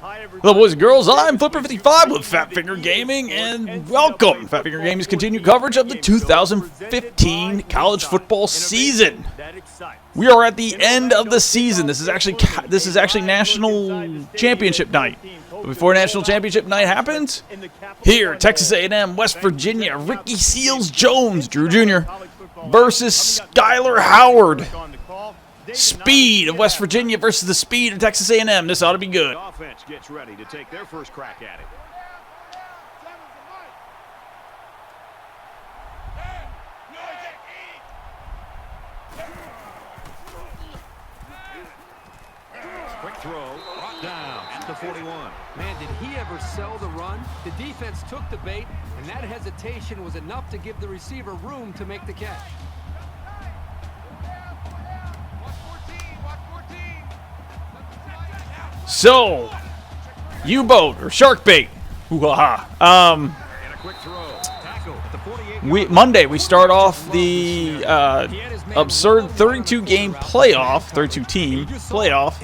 Hello, boys and girls. I'm Flipper55 with Fat Finger Gaming, and welcome. Fat Finger Gaming's continued coverage of the 2015 college football season. We are at the end of the season. This is actually National Championship night. But before National Championship night happens, here, Texas A&M, West Virginia, Ricky Seals-Jones, Drew Jr. versus Skyler Howard. Speed of West Virginia versus the speed of Texas A&M. This ought to be good. Offense gets ready to take their first crack at it. Quick throw, brought down at the 41. Man, did he ever sell the run? The defense took the bait, and that hesitation was enough to give the receiver room to make the catch. So, U-boat or shark bait. Monday we start off the absurd 32-game playoff, 32-team playoff.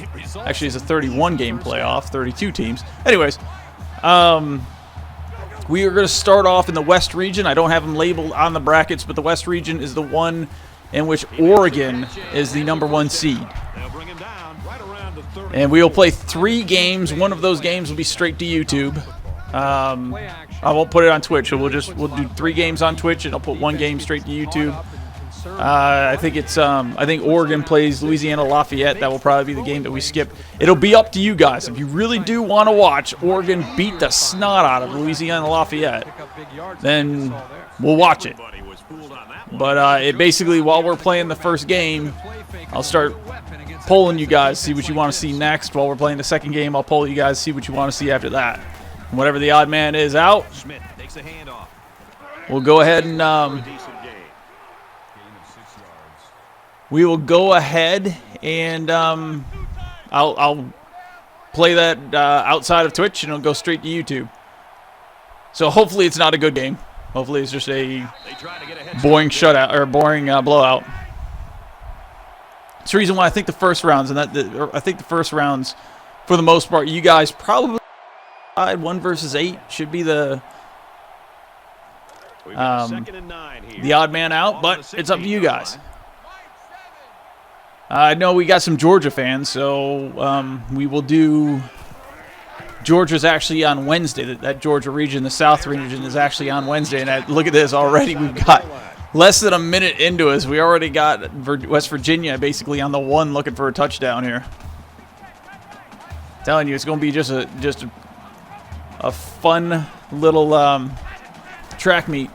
Actually, it's a 31-game playoff, 32 teams. Anyways, we are going to start off in the West region. I don't have them labeled on the brackets, but the West region is the one in which Oregon is the #1 seed. And we will play 3 games. One of those games will be straight to YouTube. I won't put it on Twitch. We'll do 3 games on Twitch, and I'll put 1 game straight to YouTube. I think Oregon plays Louisiana Lafayette. That will probably be the game that we skip. It'll be up to you guys. If you really do want to watch Oregon beat the snot out of Louisiana Lafayette, then we'll watch it. But it basically, while we're playing the first game, I'll start polling you guys, see what you want to see next. While we're playing the second game, I'll poll you guys, see what you want to see after that. And whatever the odd man is out, we'll go ahead and I'll play that outside of Twitch, and it'll go straight to YouTube. So hopefully it's not a good game. Hopefully it's just a boring shutout or boring blowout. It's the reason why I think the first rounds, for the most part, you guys probably 1 versus 8 should be the odd man out, but it's up to you guys. I know we got some Georgia fans, so we will do. Georgia's actually on Wednesday. That Georgia region, the South region, is actually on Wednesday. And look at this already. We've got less than a minute into us. We already got West Virginia basically on the 1 looking for a touchdown here. I'm telling you, it's going to be just a fun little track meet.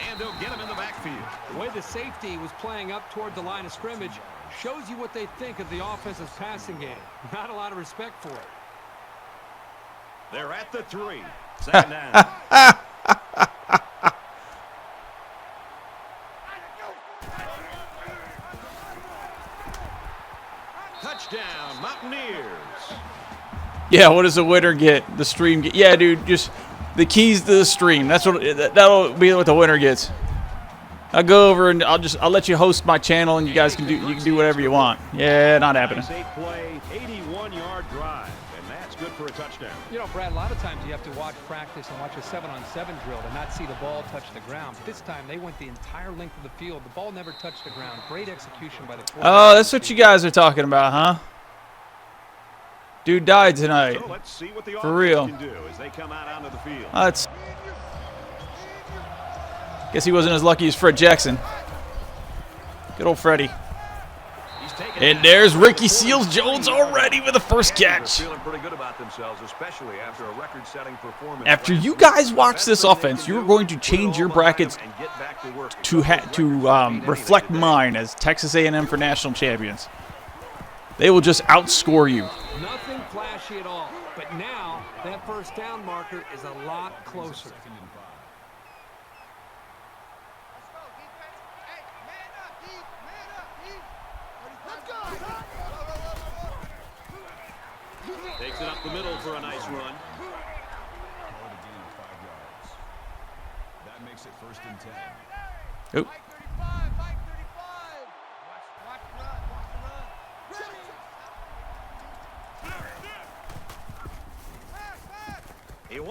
And they'll get him in the backfield. The way the safety was playing up toward the line of scrimmage shows you what they think of the offensive passing game. Not a lot of respect for it. They're at the 3. Second down. Touchdown, Mountaineers. Yeah, what does the winner get? The stream get? Yeah, dude, just the keys to the stream. That'll be what the winner gets. I'll go over and I'll let you host my channel, and you guys can do whatever you want. Yeah, not happening. 8-play, 81-yard drive, and that's good for a touchdown. You know, Brad, a lot of times you have to watch practice and watch a 7-on-7 drill to not see the ball touch the ground. But this time they went the entire length of the field. The ball never touched the ground. Great execution by the quarterback. Oh, that's what you guys are talking about, huh? Dude died tonight. So let's see what the For real. Can do as they come out onto the field. Guess he wasn't as lucky as Fred Jackson. Good old Freddie. And there's Ricky Seals-Jones already with the first catch. Feeling pretty good about themselves, especially after a record-setting performance. After you guys watch this offense, you're going to change your brackets to reflect mine as Texas A&M for national champions. They will just outscore you. Nothing flashy at all, but now that first down marker is a lot closer. Takes it up the middle for a nice run. That makes it 1st and Oop. 10.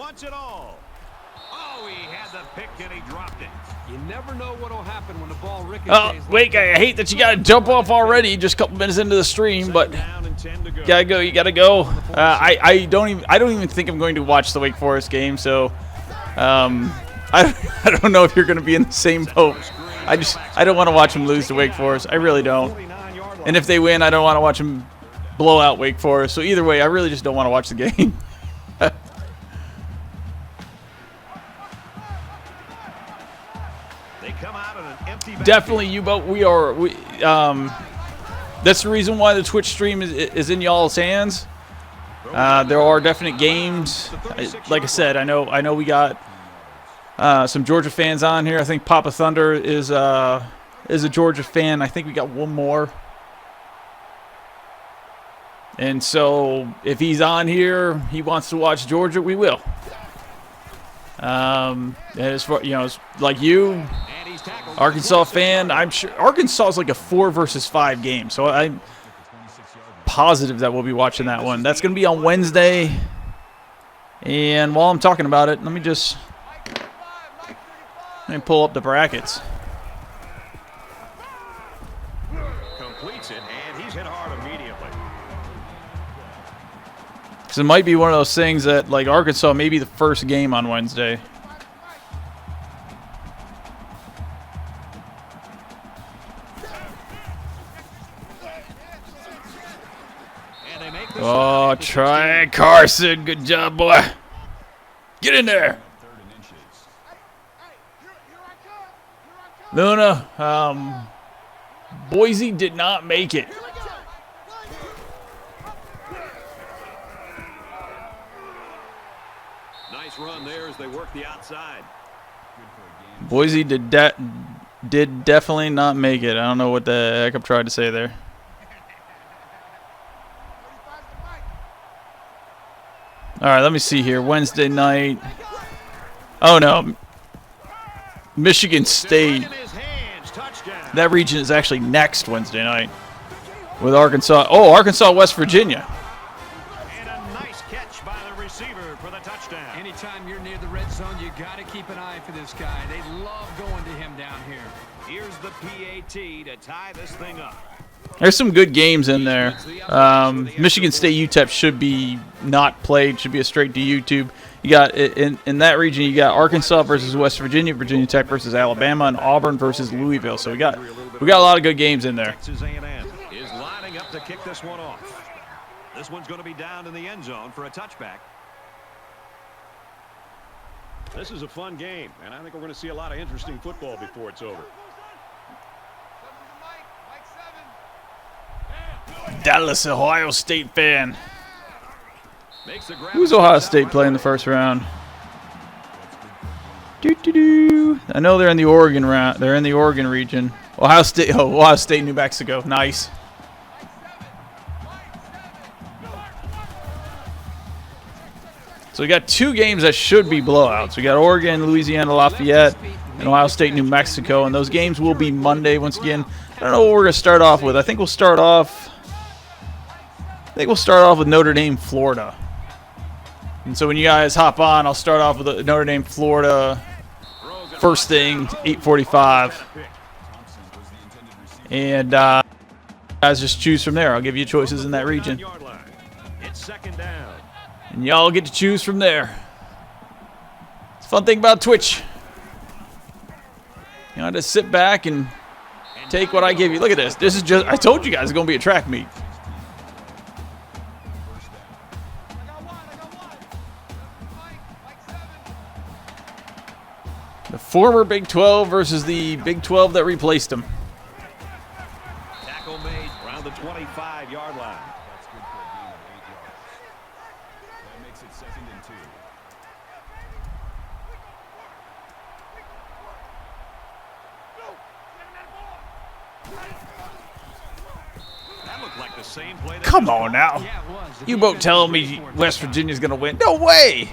wants it all. Oh, he had the pick and he dropped it. You never know what will happen when the ball ricochets. Oh, wait, I hate that you got to jump off already just a couple minutes into the stream, but Down and 10 to go. gotta go. You gotta go. I don't even think I'm going to watch the Wake Forest game, so I don't know if you're going to be in the same boat. I don't want to watch them lose to Wake Forest. I really don't. And if they win, I don't want to watch them blow out Wake Forest. So either way, I really just don't want to watch the game. They come out in an empty backfield. Definitely, U-Boat. That's the reason why the Twitch stream is in y'all's hands. There are definite games. Like I said, I know we got some Georgia fans on here. I think Papa Thunder is a Georgia fan. I think we got one more. And so if he's on here, he wants to watch Georgia, we will. As far, like you, And he's tackled. Arkansas fan, I'm sure Arkansas is like a 4 versus 5 game. So I'm positive that we'll be watching that one. That's going to be on Wednesday. And while I'm talking about it, let me pull up the brackets. Completes it, and he's hit hard immediately. Because it might be one of those things that, like, Arkansas may be the first game on Wednesday. And they make the Oh, stop. try it, Carson. Good job, boy. Get in there. Luna, Boise did not make it. Nice run there as they work the outside. Boise did definitely not make it. I don't know what the heck I'm trying to say there. All right, let me see here. Wednesday night. Oh, no. Michigan State. In his hands, touchdown. That region is actually next Wednesday night with Arkansas. Oh, Arkansas, West Virginia. And a nice catch by the receiver for the touchdown. Anytime you're near the red zone, you got to keep an eye for this guy. They love going to him down here. Here's the PAT to tie this thing up. There's some good games in there. Michigan State UTEP should be not played. Should be a straight to YouTube. You got in that region. You got Arkansas versus West Virginia, Virginia Tech versus Alabama, and Auburn versus Louisville. So we got a lot of good games in there. Texas A&M is lining up to kick this one off. This one's going to be down in the end zone for a touchback. This is a fun game, and I think we're going to see a lot of interesting football before it's over. Dallas, Ohio State fan. Makes the grab. Who's Ohio State playing the first round? I know they're in the Oregon round. They're in the Oregon region. Ohio State, New Mexico. Nice. So we got 2 games that should be blowouts. We got Oregon, Louisiana, Lafayette, and Ohio State, New Mexico. And those games will be Monday once again. I don't know what we're going to start off with. I think we'll start off with Notre Dame, Florida. And so when you guys hop on, I'll start off with the Notre Dame, Florida, first thing, 8:45. And guys just choose from there. I'll give you choices in that region. It's second down. And y'all get to choose from there. It's a fun thing about Twitch. You know, just sit back and take what I give you. Look at this. This is just, I told you guys it's going to be a track meet. The former Big 12 versus the Big 12 that replaced them. Tackle made around the 25-yard line. That's good for a gain of 8 yards. That makes it 2nd and 2. That looked like the same play. that Come just on now. Yeah, it was. The You both defense telling was me for it. West Virginia's going to win? No way.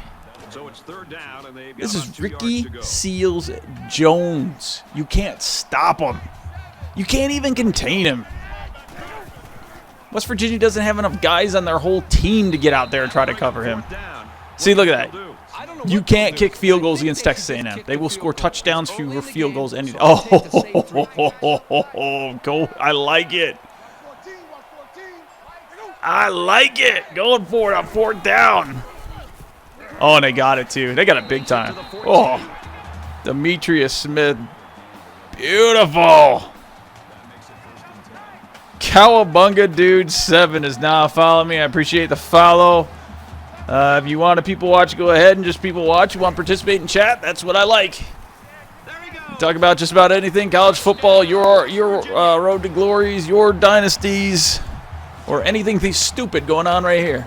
So it's third down, and they've got This about is 2 Ricky yards to go. Seals Jones. You can't stop him. You can't even contain him. West Virginia doesn't have enough guys on their whole team to get out there and try to cover him. Fourth down. See, look at that. Will do. I don't know You can't kick field goals against Texas A&M. They will score touchdowns fewer field goals. Oh, go! I like it. I like it. Going for it on 4th down. Oh, and they got it too. They got it big time. Oh, Demetrius Smith. Beautiful. Cowabunga Dude 7 is now following me. I appreciate the follow. If you want to people watch, go ahead and just people watch. You want to participate in chat? That's what I like. Talk about just about anything. College football, your road to glories, your dynasties, or anything stupid going on right here.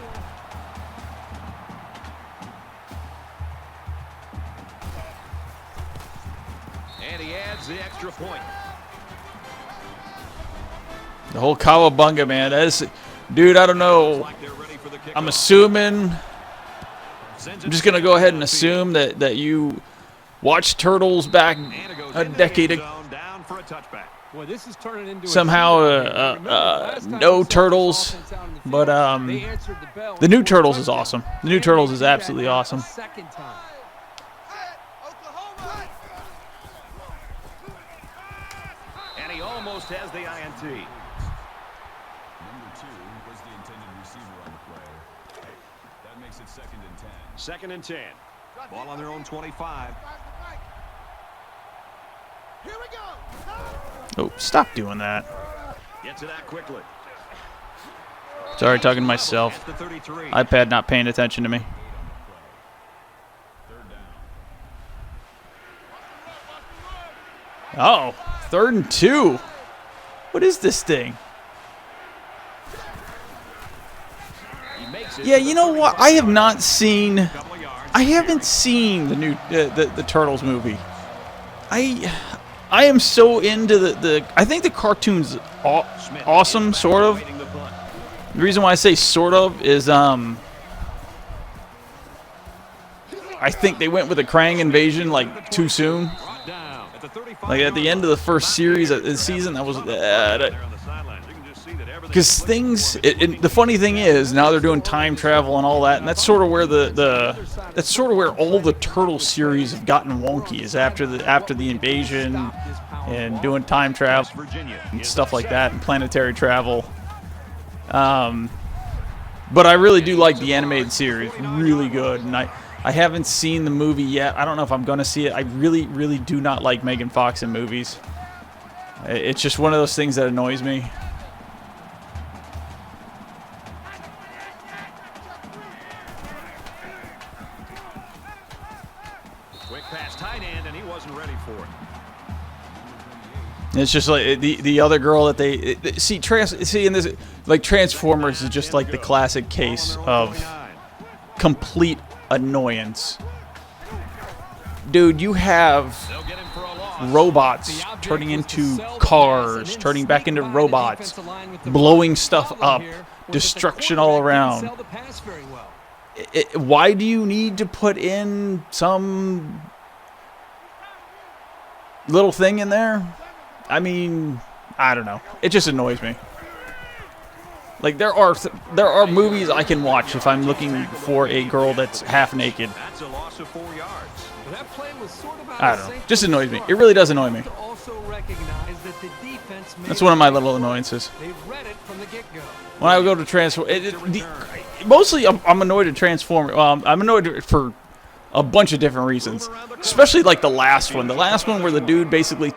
And he adds the extra point. The whole Cowabunga, man. That is, dude, I don't know. I'm assuming. I'm just going to go ahead and assume that you watched Turtles back a decade ago. Boy, this is turning into Somehow, no Turtles. But the new Turtles is awesome. The new Turtles is absolutely awesome. And he almost has the INT. Number 2 was the intended receiver on the play. That makes it 2nd and 10. 2nd and 10. Ball on their own 25. Here we go. Oh, stop doing that. Get to that quickly. Sorry, talking to myself. At the 33. iPad not paying attention to me. 3rd down. Oh, 3rd and 2. What is this thing? He makes it Yeah, to you the know what? 35. I have not seen. Couple of yards. I haven't seen the new the Turtles movie. I am so into the. I think the cartoon's awesome, sort of. Waiting the punt. The reason why I say sort of is I think they went with a Krang invasion like too soon. Brought down at the 35. Like at the end of the first series of the season, that was There on the sidelines. You can just see that everything because things. The funny thing is now they're doing time travel and all that, and that's sort of where that's sort of where all the Turtle series have gotten wonky is after the invasion and doing time travel Virginia and is stuff the like that and planetary travel. But I really do like the animated series, really good, and I haven't seen the movie yet. I don't know if I'm gonna see it. I really, really do not like Megan Fox in movies. It's just one of those things that annoys me. quick pass, tight end, and he wasn't ready for it. It's just like the other girl that they see in this, like Transformers is just like the classic case of complete annoyance. Dude, you have They'll get him for a loss. robots turning into cars, turning back into robots, blowing stuff up, destruction all around. Why do you need to put in some little thing in there? I mean, I don't know. It just annoys me. Like there are movies I can watch if I'm looking for a girl that's half naked. That's a loss of 4 yards. That play was sort of out I of don't know. sync. Just annoys me. It really does annoy me. To also recognize that the defense made That's one of my little annoyances. They read it from the get-go. When I go to Transform, mostly I'm annoyed at Transform. I'm annoyed for a bunch of different reasons, especially like the last one. The last one where the dude basically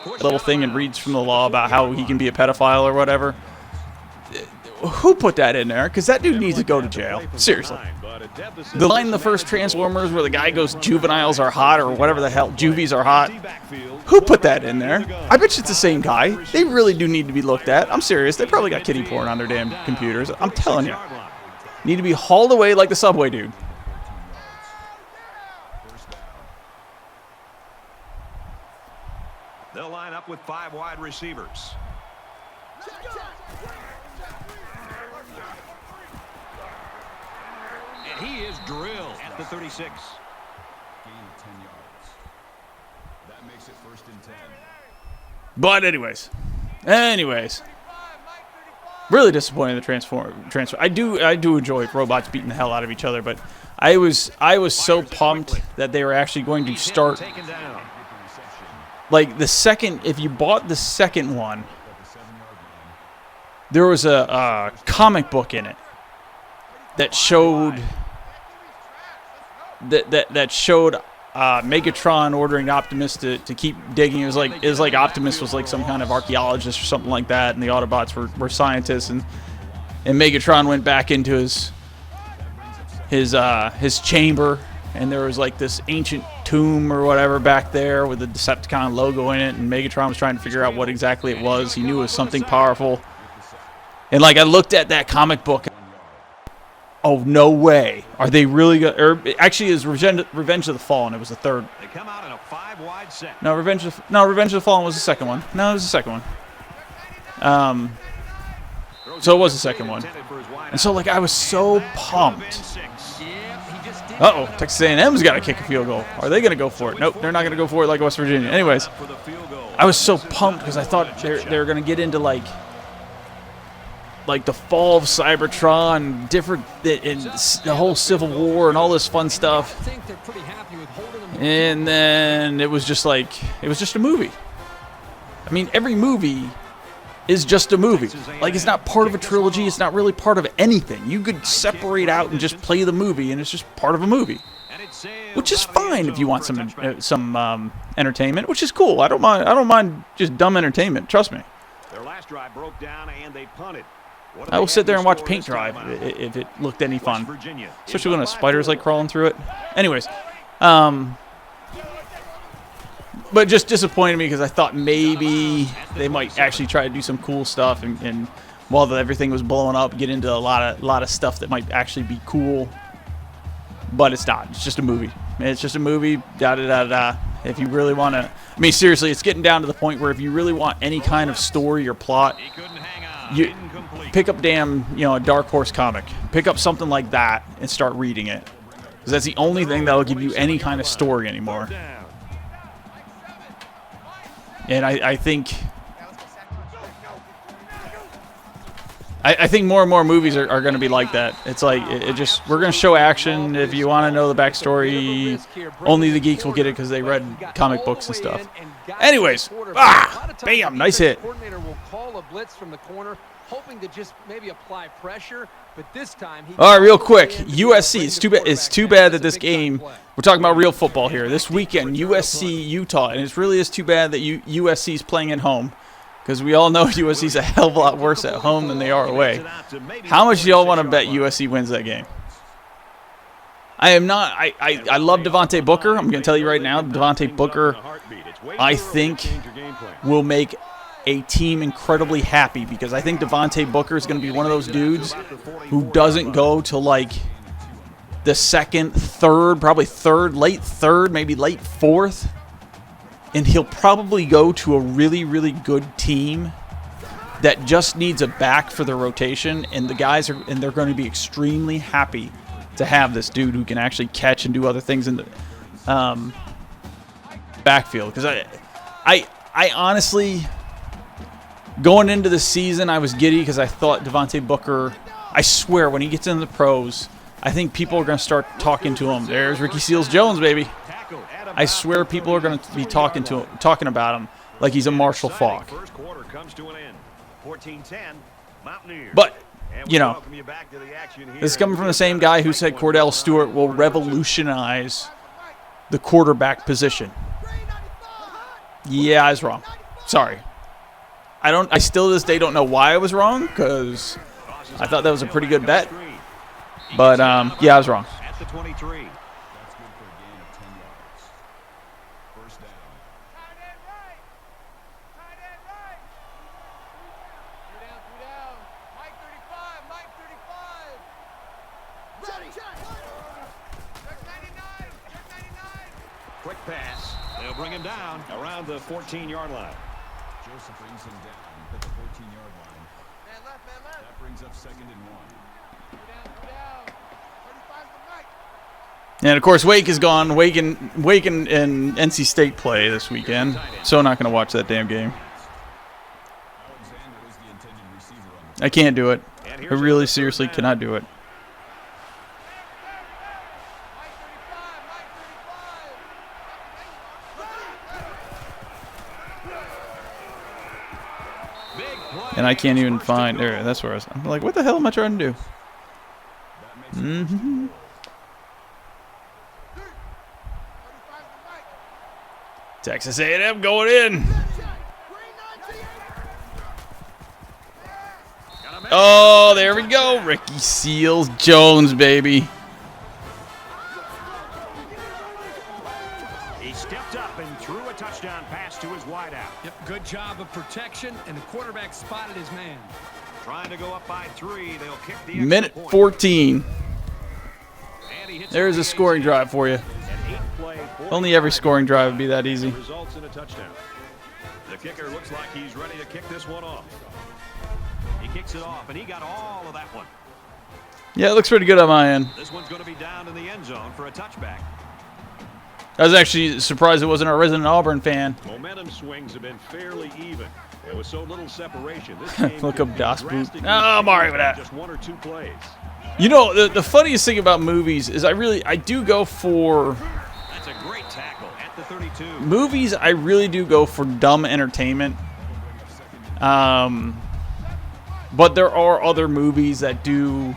a little thing and reads from the law about how he can be a pedophile or whatever. Who put that in there? Because that dude needs to go to jail. Seriously. The line in the first Transformers where the guy goes, juveniles are hot, or whatever the hell, juvies are hot. Who put that in there? I bet you it's the same guy. They really do need to be looked at. I'm serious. They probably got kiddie porn on their damn computers. I'm telling you. Need to be hauled away like the subway dude. They'll line up with 5 wide receivers. And he is drilled at the 36. Gain of 10 yards. That makes it 1st and 10. But anyways. Really disappointed in the transfer. I do enjoy robots beating the hell out of each other, but I was so pumped that they were actually going to start like the second. If you bought the second one, there was a comic book in it that showed that showed Megatron ordering Optimus to keep digging. It was like Optimus was like some kind of archaeologist or something like that, and the Autobots were scientists, and Megatron went back into his chamber, and there was like this ancient tomb or whatever back there with the Decepticon logo in it, and Megatron was trying to figure out what exactly it was. He knew it was something powerful, and like I looked at that comic book. Oh, no way. Are they really going to... Actually, it was Revenge of the Fallen. It was the third. They come out in a 5-wide set. No, Revenge of the Fallen was the second one. No, it was the second one. So it was the second one. And so, like, I was so pumped. Uh-oh, Texas A&M's got to kick a field goal. Are they going to go for it? Nope, they're not going to go for it like West Virginia. Anyways, I was so pumped because I thought they were going to get into, like the fall of Cybertron, different, and the whole Civil War and all this fun stuff. And then it was just like, it was just a movie. I mean, every movie is just a movie. Like, it's not part of a trilogy. It's not really part of anything. You could separate out and just play the movie, and it's just part of a movie, which is fine if you want some entertainment, which is cool. I don't mind just dumb entertainment. Trust me. Their last drive broke down and they punted. I will sit there and watch paint dry if it looked any fun, especially when a spider's like crawling through it. Anyways, but just disappointed me because I thought maybe they might actually try to do some cool stuff and while everything was blowing up, get into a lot of stuff that might actually be cool. But it's not. It's just a movie. It's just a movie. Da da da da. If you really want to, I mean, seriously, it's getting down to the point where if you really want any kind of story or plot, you pick up a Dark Horse comic. Pick up something like that and start reading it, because that's the only thing that'll give you any kind of story anymore. And I think more and more movies are going to be like that. It's like we're going to show action. If you want to know the backstory, only the geeks will get it because they read comic books and stuff. Anyways, bam, nice hit. Coordinator will call a blitz from the corner, hoping to just maybe apply pressure, but this time all right, real quick, USC. It's too bad that this game. We're talking about real football here. This weekend, USC Utah, and it really is too bad that USC is playing at home. Because we all know USC's a hell of a lot worse at home than they are away. How much do y'all want to bet USC wins that game? I am not. I love Devontae Booker. I'm going to tell you right now, Devontae Booker, I think, will make a team incredibly happy, because I think Devontae Booker is going to be one of those dudes who doesn't go to like the second, third, probably third, late third, maybe late fourth. And he'll probably go to a really, really good team that just needs a back for the rotation, and they're going to be extremely happy to have this dude who can actually catch and do other things in the backfield. Because I honestly, going into the season, I was giddy because I thought Devontae Booker, I swear, when he gets into the pros, I think people are going to start talking to him. There's Ricky Seals-Jones, baby. I swear people are going to be talking about him like he's a Marshall Faulk. But, you know, this is coming from the same guy who said Cordell Stewart will revolutionize the quarterback position. Yeah, I was wrong. Sorry. I still to this day don't know why I was wrong, because I thought that was a pretty good bet. But, yeah, I was wrong. At the 23. Quick pass. They'll bring him down around the 14-yard line. Joseph brings him down at the 14-yard line. Man left. That brings up 2nd and 1. And of course, Wake is gone. Wake and NC State play this weekend, so not going to watch that damn game. Alexander is the intended receiver on I can't do it. And I here's really another seriously third cannot down. do it. Big play. And I can't even First and find there. goal. That's where I'm like, what the hell am I trying to do? Texas A&M going in. Oh, there we go. Ricky Seals Jones, baby. He stepped up and threw a touchdown pass to his wideout. Yep, good job of protection, and the quarterback spotted his man. Trying to go up by 3. They'll kick the extra Minute point. 14. And he hits There's on a the scoring 18. drive for you. An 8-play, Only every 45 scoring drive would be that easy. Results in a touchdown. The kicker looks like he's ready to kick this one off. He kicks it off, and he got all of that one. Yeah, it looks pretty good on my end. This one's going to be down in the end zone for a touchback. I was actually surprised it wasn't a resident Auburn fan. Momentum swings have been fairly even. There was so little separation. This game Look could up be Das Boot. drastically Oh, I'm alright with changed that. in Just 1 or 2 plays. You know, the funniest thing about movies is I do go for That's a great tackle at the 32. movies. I really do go for dumb entertainment. But there are other movies that do.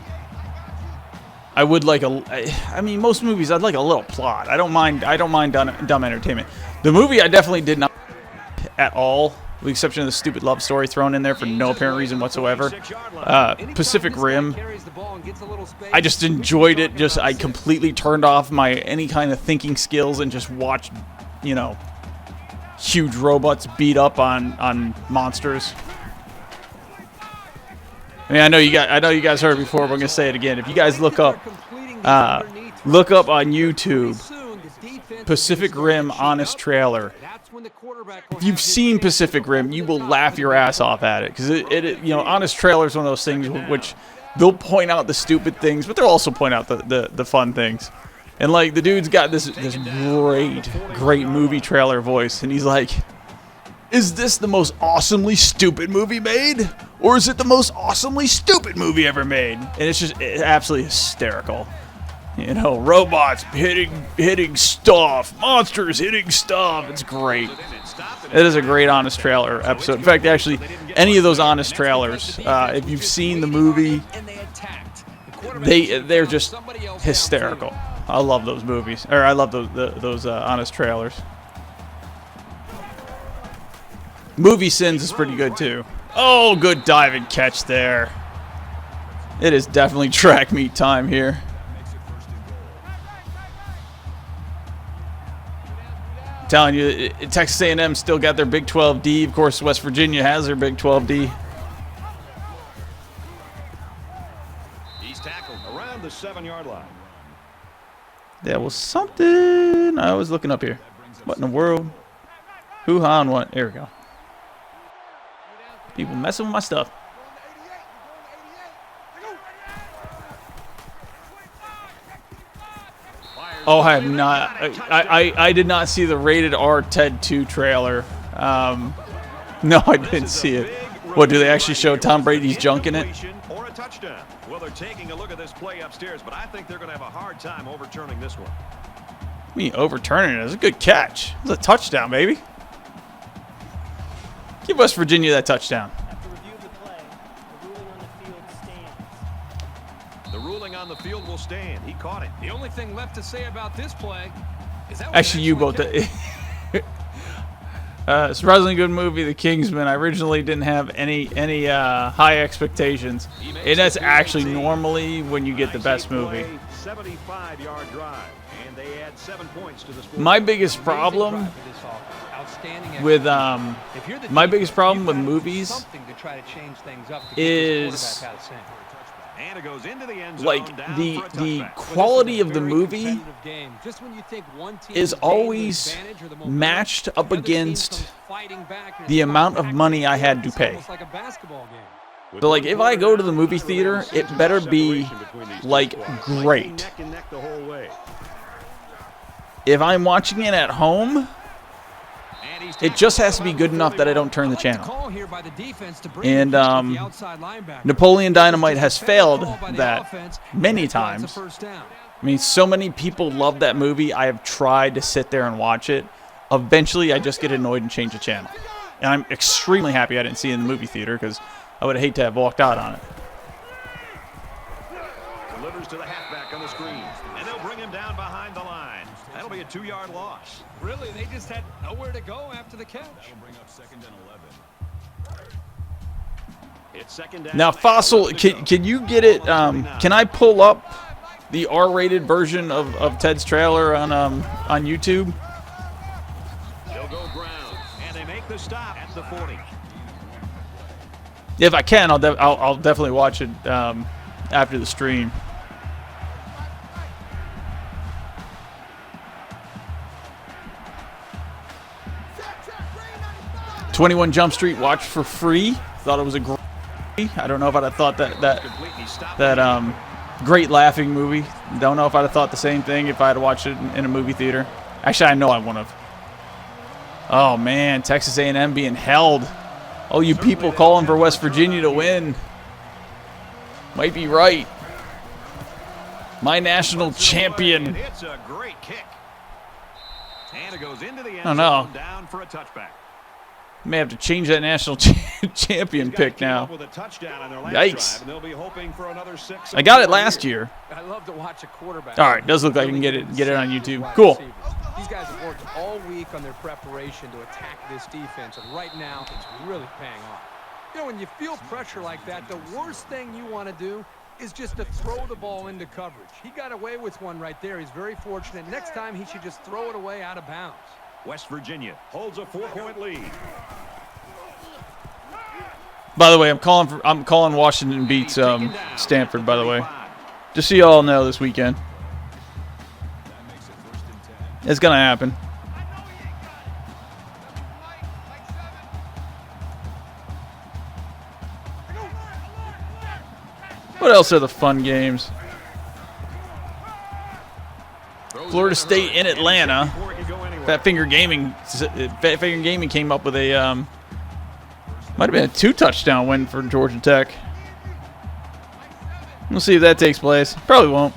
I would like I mean, most movies I'd like a little plot. I don't mind dumb entertainment. The movie I definitely did not at all, with the exception of the stupid love story thrown in there for no apparent reason whatsoever. Pacific Rim. I just enjoyed it. I completely turned off my any kind of thinking skills and just watched, you know, huge robots beat up on monsters. I mean, I know you guys heard it before, but I'm gonna say it again. If you guys look up on YouTube, Pacific Rim Honest Trailer. If you've seen Pacific Rim, you will laugh your ass off at it, because you know, Honest Trailer is one of those things which they'll point out the stupid things, but they'll also point out the fun things. And like the dude's got this great movie trailer voice, and he's like, "Is this the most awesomely stupid movie made, or is it the most awesomely stupid movie ever made?" And it's absolutely hysterical. You know, robots hitting stuff, monsters hitting stuff. It's great. It is a great Honest Trailer episode. In fact, actually, any of those Honest Trailers, if you've seen the movie, they're just hysterical. I love those movies, or I love those Honest Trailers. Movie Sins is pretty good too. Oh, good dive and catch there. It is definitely track meet time here. I'm telling you, Texas A&M still got their Big 12D. Of course, West Virginia has their Big 12D. He's tackled around the 7-yard line. There was something I was looking up here. What in the world? Hoo-ha and what? There we go. People messing with my stuff. Oh, I have not. I did not see the rated R Ted 2 trailer. No, I didn't see it. What, do they actually show Tom Brady's junk in it? Or a touchdown. Well, they're taking a look at this play upstairs, but I think they're going to have a hard time overturning this one. I mean, overturning it. It was a good catch. It was a touchdown, baby. Give West Virginia that touchdown. After review of the play, the ruling on the field stands. The ruling on the field will stand. He caught it. The only thing left to say about this play is that was Actually, an you both. excellent catch. Surprisingly good movie, The Kingsman. I originally didn't have any high expectations, and that's actually normally when you get the best movie. 75-yard drive, and they add 7 points to the score. My biggest problem with movies is And it goes into the end zone, like down the for a touchback. quality of the movie is always matched up against the amount of money I had to pay. With So like, one if I go to the quarter movie left, theater, there it is better be separation between these two like squads. great. Neck and neck the whole way. If I'm watching it at home, And he's It just has to be good enough that I don't turn the channel. And Napoleon Dynamite has failed that many times. I mean, so many people love that movie. I have tried to sit there and watch it. Eventually, I just get annoyed and change the channel. And I'm extremely happy I didn't see it in the movie theater because I would hate to have walked out on it. Delivers to the halfback on the screen, and they'll bring him down behind the line. That'll be a 2-yard loss. Really, they just had nowhere to go after the catch. Bring up 2nd and 11. It's 2nd down. Now, Fossil, can you get it? Can I pull up the R-rated version of Ted's trailer on YouTube? They'll go ground, and they make the stop at the 40. If I can, I'll definitely watch it after the stream. "21 Jump Street" watched for free. Thought it was a great. I don't know if I'd have thought that great laughing movie. Don't know if I'd have thought the same thing if I had watched it in a movie theater. Actually, I know I wouldn't have. Oh man, Texas A&M being held. Oh, you people calling for West Virginia to win. Might be right. My national champion. It's a great kick. And it goes into the end Oh, no. zone, down for a touchback. May have to change that national champion pick now. With a touchdown on their last Yikes. drive, and they'll be hoping for another 6. I got it last year. I love to watch a quarterback. All right, does look like I can get it on YouTube. Cool. These guys have worked all week on their preparation to attack this defense, and right now it's really paying off. You know, when you feel pressure like that, the worst thing you want to do is just to throw the ball into coverage. He got away with one right there. He's very fortunate. Next time, he should just throw it away out of bounds. West Virginia holds a 4-point lead. By the way, I'm calling Washington beats Stanford. By the way, just so you all know, this weekend That makes it 1st and 10. it's gonna happen. What else are the fun games? Florida State in Atlanta. Before it can go anywhere. Fat Finger Gaming came up with a might have been a 2-touchdown win for Georgia Tech. We'll see if that takes place. Probably won't.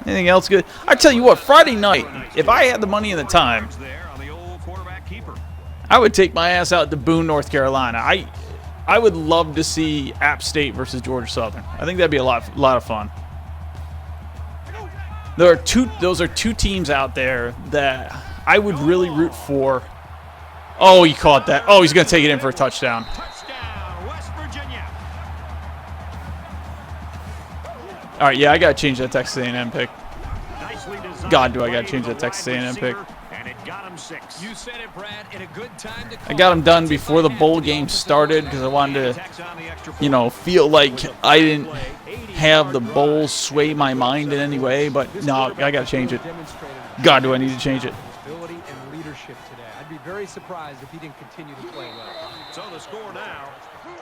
Anything else good? I tell you what, Friday night, if I had the money and the time, There on the old quarterback keeper. I would take my ass out to Boone, North Carolina. I would love to see App State versus Georgia Southern. I think that'd be a lot of fun. Those are two teams out there that I would really root for. Oh, he caught that. Oh, he's going to take it in for a touchdown. Touchdown, West Virginia. All right, yeah, I got to change that Texas A&M pick. Nicely designed God, do I gotta play change to that the Texas wide A&M pick. receiver, and it got him 6. You said it, Brad, in a good time to I got them done before the bowl game started because I wanted to, Tax on the extra you know, feel like I didn't have the bowl sway my mind in any way. But no, I got to change it. God, do I need to change it. Ability and leadership today. I'd be very surprised if he didn't continue to play well. So the score now,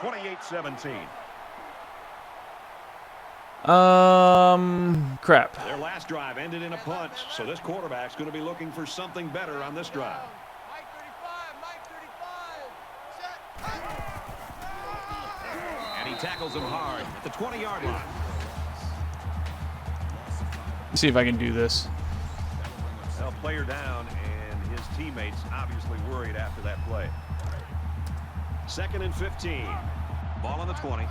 28-17. Crap. Their last drive ended in a punt, so this quarterback's going to be looking for something better on this drive. And he tackles him hard at the 20-yard line. Let's see if I can do this. Well, player down, and his teammates obviously worried after that play. 2nd and 15. Ball on the 20.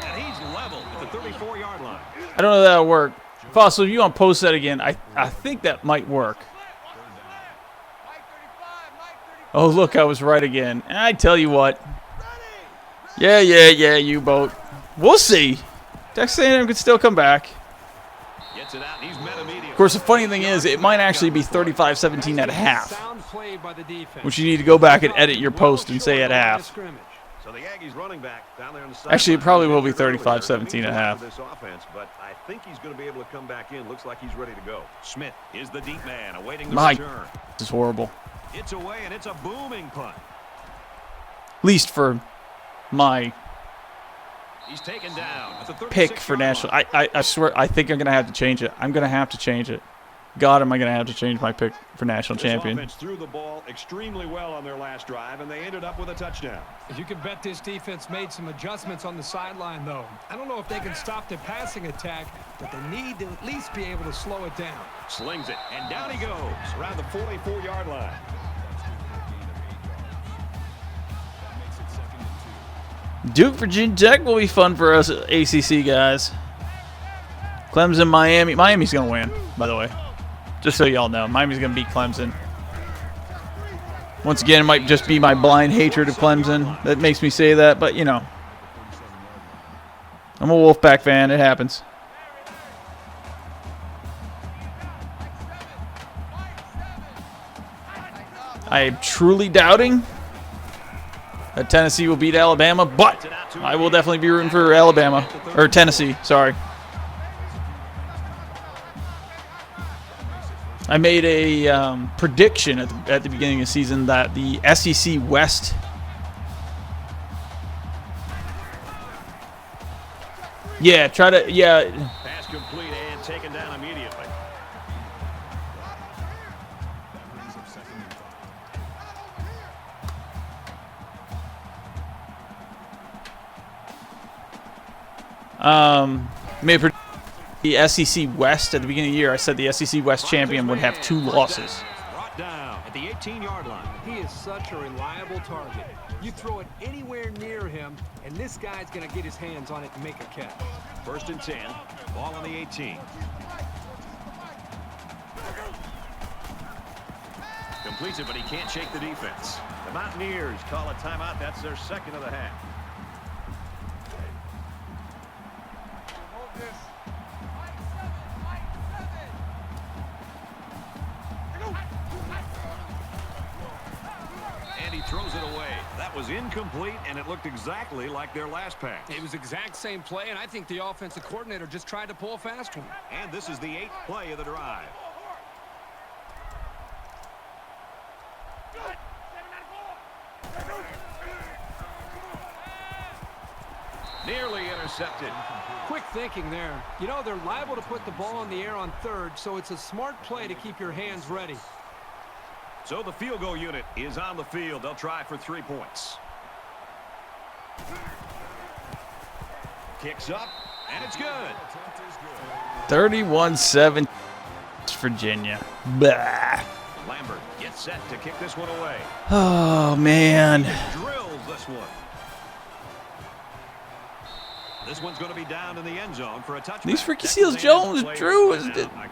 And he's level at the 34-yard line. I don't know if that'll work. Fossil, if you want to post that again, I think that might work. Oh, look, I was right again. And I tell you what. Yeah, U-boat. We'll see. Texas A&M could still come back. Gets it out, and he's met immediately. Of course, the funny thing is, it might actually be 35-17 at half, Sound play by the defense. which you need to go back and edit your post and say at half. So the Aggies running back down there on the side. Actually, it probably will be 35-17 at half. This offense, but I think he's going to be able to come back in. Looks like he's ready to go. Smith is the deep man, awaiting the My- return. This is horrible. It's away, and it's a booming punt. At least for my He's taken down at the pick for 36-yard national. line. I swear, I think I'm going to have to change it. I'm going to have to change it. God, am I going to have to change my pick for national This champion. offense threw the ball extremely well on their last drive, and they ended up with a touchdown. You can bet this defense made some adjustments on the sideline, though. I don't know if they can stop the passing attack, but they need to at least be able to slow it down. Slings it, and down he goes around the 44-yard line. Duke, Virginia Tech will be fun for us ACC guys. Clemson, Miami. Miami's going to win, by the way. Just so y'all know. Miami's going to beat Clemson. Once again, it might just be my blind hatred of Clemson that makes me say that, but, you know. I'm a Wolfpack fan. It happens. I am truly doubting that Tennessee will beat Alabama, but I will definitely be rooting for Alabama. Or Tennessee, sorry. I made a prediction at the beginning of the season that the SEC West Pass complete and taken down immediately. made a prediction the SEC West at the beginning of the year. I said the SEC West champion would have 2 losses. Brought down at the 18-yard line. He is such a reliable target. You throw it anywhere near him, and this guy's going to get his hands on it and make a catch. 1st and 10. Ball on the 18. Completes it, but he can't shake the defense. The Mountaineers call a timeout. That's their 2nd of the half. And he throws it away. That was incomplete, and it looked exactly like their last pass. It was exact same play, and I think the offensive coordinator just tried to pull a fast one. And this is the 8th play of the drive. Nearly intercepted. Quick thinking there. You know, they're liable to put the ball in the air on 3rd, so it's a smart play to keep your hands ready. So the field goal unit is on the field. They'll try for 3 points. Kicks up, and it's good. 31-7 Virginia. Bah. Lambert gets set to kick this one away. Oh, man. Drills this one. This one's going to be down in the end zone for a touchback. These Ricky Seals Jones, Drew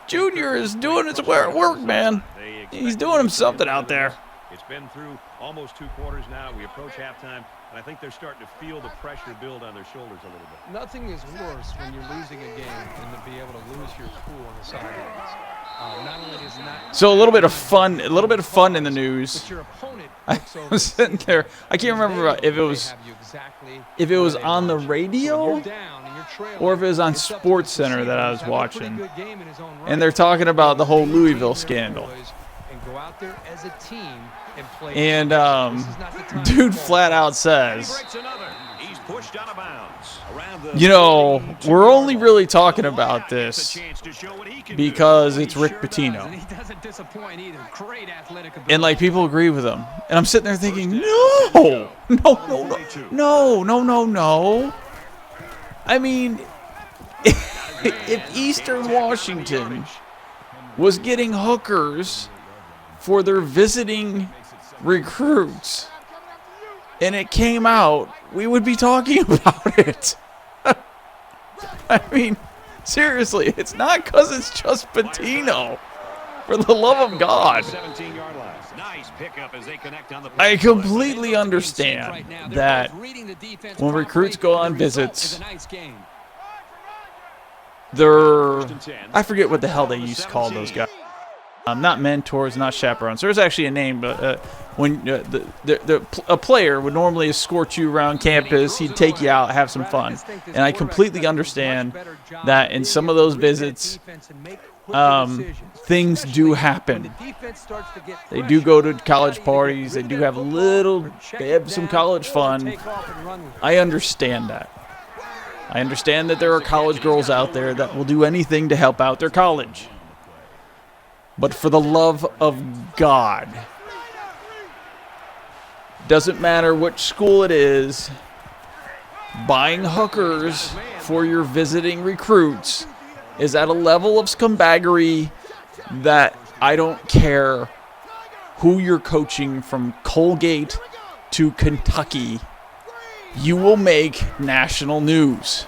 Jr. is doing his work, man. He's doing him something out there. It's been through almost 2 quarters now. We approach halftime, and I think they're starting to feel the pressure build on their shoulders a little bit. Nothing is worse when you're losing a game than to be able to lose your cool on the sidelines. Not only is not So a little bit of fun in the news. but your opponent I looks over was sitting there. I can't remember if it was on the radio or if it was on Sports Center that I was watching. And they're talking about the whole Louisville scandal. And dude flat out says, Breaks another. He's pushed out of bounds. Around the you know, we're only really talking about this chance to show what he can because do. it's Rick Pitino. And he doesn't disappoint either. Great athletic ability. And like people agree with him. And I'm sitting there thinking, no. I mean, if Eastern Washington was getting hookers for their visiting recruits and it came out, we would be talking about it. I mean, seriously, it's not because it's just Pitino. For the love of God. 17-yard line. Nice pickup as they connect on the I completely understand that when recruits go on visits, they're, I forget what the hell they used to call those guys. Not mentors, not chaperones. There's actually a name, but when a player would normally escort you around campus, he'd take you out, have some fun. And I completely understand that in some of those visits, things do happen. They do go to college parties. They do have they have some college fun. I understand that. I understand that there are college girls out there that will do anything to help out their college. But for the love of God, doesn't matter which school it is, buying hookers for your visiting recruits is at a level of scumbaggery that I don't care who you're coaching from Colgate to Kentucky. You will make national news.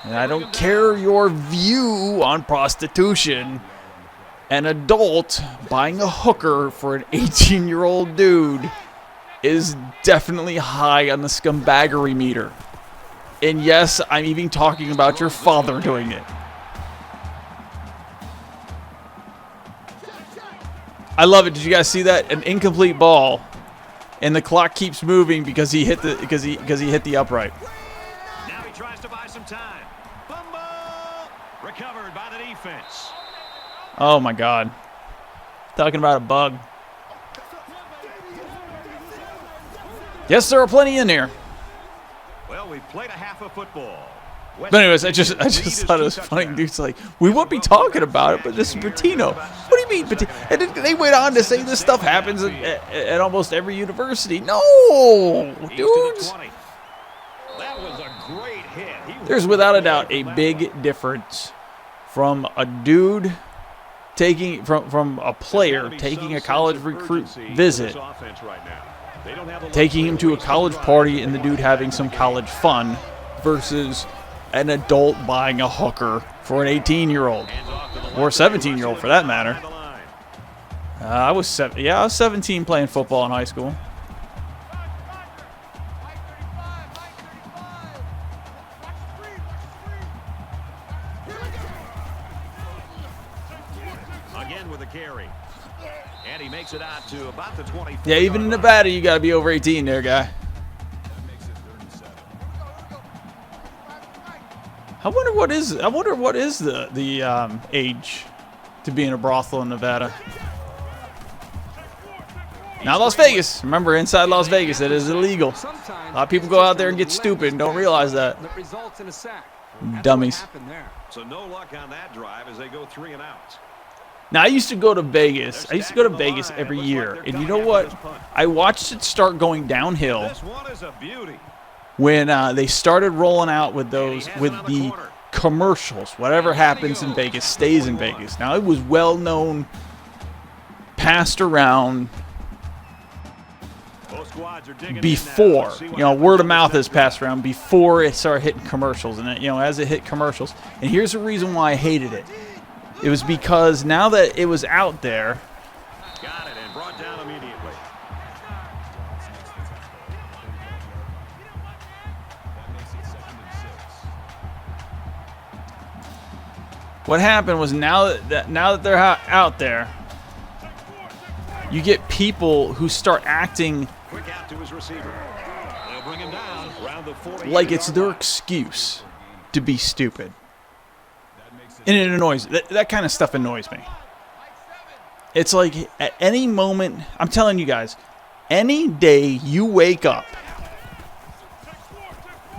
And I don't care your view on prostitution. An adult buying a hooker for an 18-year-old dude is definitely high on the scumbaggery meter. And yes, I'm even talking about your father doing it. I love it. Did you guys see that? An incomplete ball, and the clock keeps moving because he hit the because he hit the upright. Now he tries to buy some time. Fumble! Recovered by the defense. Oh my God! Talking about a bug. Yes, there are plenty in here. Well, we've played a half of football. But anyways, I just thought it was funny. Dude's like, we won't be talking about it, but this is Pitino. What do you mean, Pitino? And then they went on to say this stuff happens at almost every university. No, dudes. That was a great hit. There's without a doubt a big difference from a dude taking from a player taking a college recruit visit, taking him to a college party, and the dude having some college fun, versus an adult buying a hooker for an 18-year-old or a 17-year-old for that matter. I was 17 playing football in high school. Again with a carry. And he makes it out to about the 20. Yeah, even in Nevada, you got to be over 18 there, guy. I wonder what is the age to be in a brothel in Nevada. Now Las Vegas. Remember, inside Las Vegas, it is illegal. A lot of people go out there and get stupid and don't realize that. Dummies. So no luck on that drive as they go 3 and out. Now, I used to go to Vegas. I used to go to Vegas every year. And you know what? I watched it start going downhill This one is a beauty. when they started rolling out with the commercials. Whatever happens in Vegas stays in Vegas. Now, it was well known, passed around Both squads are digging before, in now. word of mouth is passed around before it started hitting commercials. And, as it hit commercials. And here's the reason why I hated it. It was because now that it was out there, Got it and brought down immediately. what happened was now that they're out there, you get people who start acting Quick out to his receiver. They'll bring him down around the 40. like it's their excuse to be stupid. And it annoys that kind of stuff annoys me. It's like at any moment, I'm telling you guys, any day you wake up,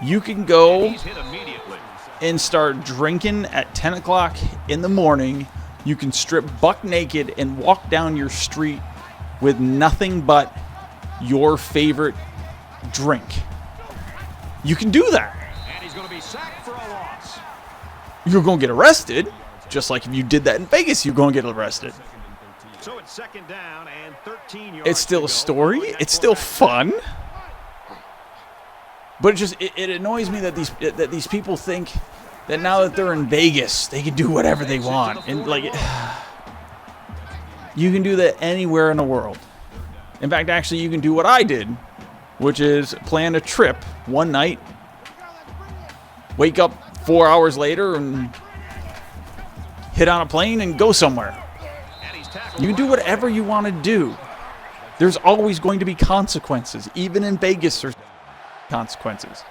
you can go He's hit immediately. and start drinking at 10 o'clock in the morning. You can strip buck naked and walk down your street with nothing but your favorite drink. You can do that. And he's going to be sacked for a loss. You're going to get arrested, just like if you did that in Vegas, you're going to get arrested. So it's 2nd down and 13 yards. It's still to a go. story. Throwing that It's still quarterback. fun. But it annoys me that these people think that now that they're in Vegas, they can do whatever they want. And like, you can do that anywhere in the world. In fact, actually, you can do what I did, which is plan a trip one night, wake up 4 hours later, and hit on a plane and go somewhere. And he's tackled. You can do whatever you want to do. There's always going to be consequences. Even in Vegas, there's consequences.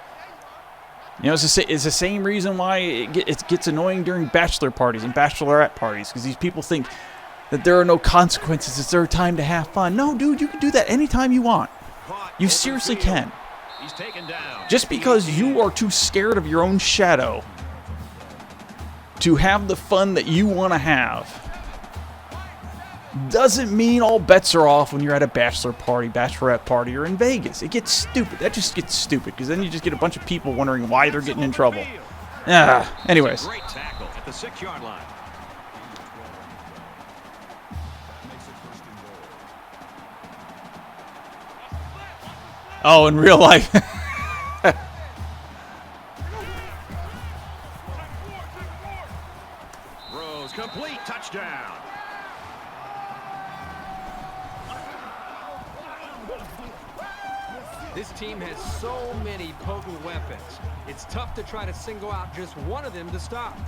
It's the same reason why it gets annoying during bachelor parties and bachelorette parties, because these people think that there are no consequences. It's their time to have fun. No, dude, you can do that anytime you want. Caught You open seriously field. can. He's taken down. Just because you are too scared of your own shadow to have the fun that you want to have doesn't mean all bets are off when you're at a bachelor party, bachelorette party, or in Vegas. It gets stupid. That just gets stupid because then you just get a bunch of people wondering why they're getting in trouble. Anyways. Great tackle at the 6-yard line. Oh, in real life. Rose, complete touchdown. This team has so many potent weapons. It's tough to try to single out just one of them to stop.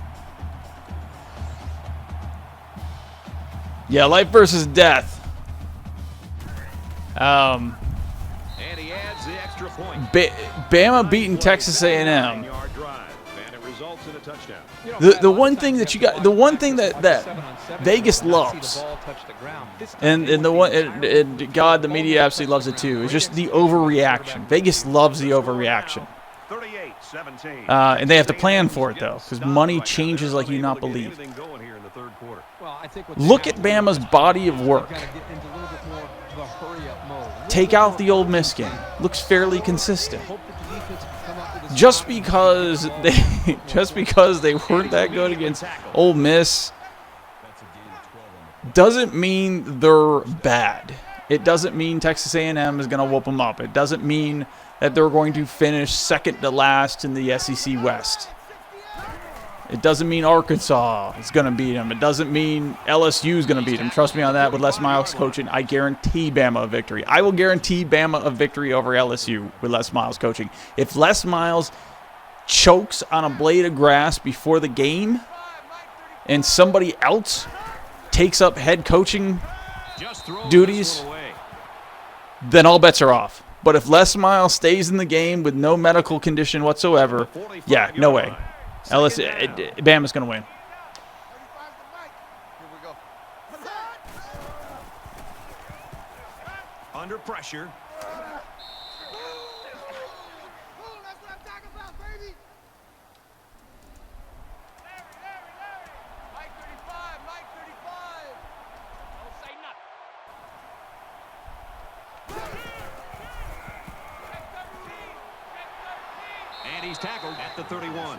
Yeah, life versus death. And he adds the extra point. Bama beating Texas A&M. 9-yard drive, and it results in a touchdown. The one thing that you got, the one thing that Vegas loves, and the one, and God, the media absolutely loves it too, is just the overreaction. Vegas loves the overreaction. 38-17. And they have to plan for it though, because money changes like you not believe. Look at Bama's body of work. Take out the Ole Miss game. Looks fairly consistent. Just because they weren't that good against Ole Miss doesn't mean they're bad. It doesn't mean Texas A&M is going to whoop them up. It doesn't mean that they're going to finish second to last in the SEC West. It doesn't mean Arkansas is going to beat them. It doesn't mean LSU is going to beat them. Trust me on that. With Les Miles coaching, I guarantee Bama a victory. I will guarantee Bama a victory over LSU with Les Miles coaching. If Les Miles chokes on a blade of grass before the game and somebody else takes up head coaching duties, then all bets are off. But if Les Miles stays in the game with no medical condition whatsoever, yeah, no way. Bama's going to win. Under pressure. And he's tackled at the 31.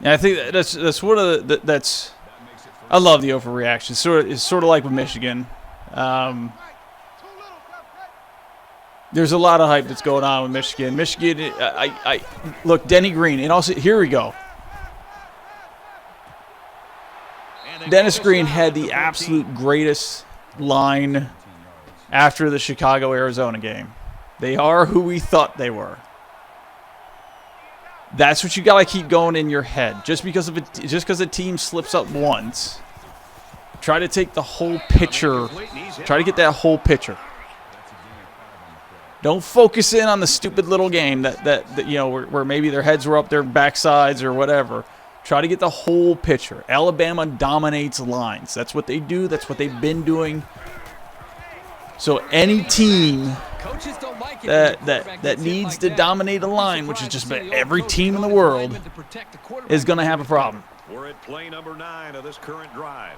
Yeah, I think that's one of the I love the overreaction. It's sort of like with Michigan. There's a lot of hype that's going on with Michigan. Michigan, I look, Denny Green, and also here we go. Dennis Green had the absolute greatest line after the Chicago-Arizona game. They are who we thought they were. That's what you got to keep going in your head. Just because a team slips up once, try to take the whole picture. Try to get that whole picture. Don't focus in on the stupid little game that you know where maybe their heads were up their backsides or whatever. Try to get the whole picture. Alabama dominates lines. That's what they do. That's what they've been doing. So any team that needs to dominate a line, which is just about every team in the world, is going to have a problem. We're at play number 9 of this current drive.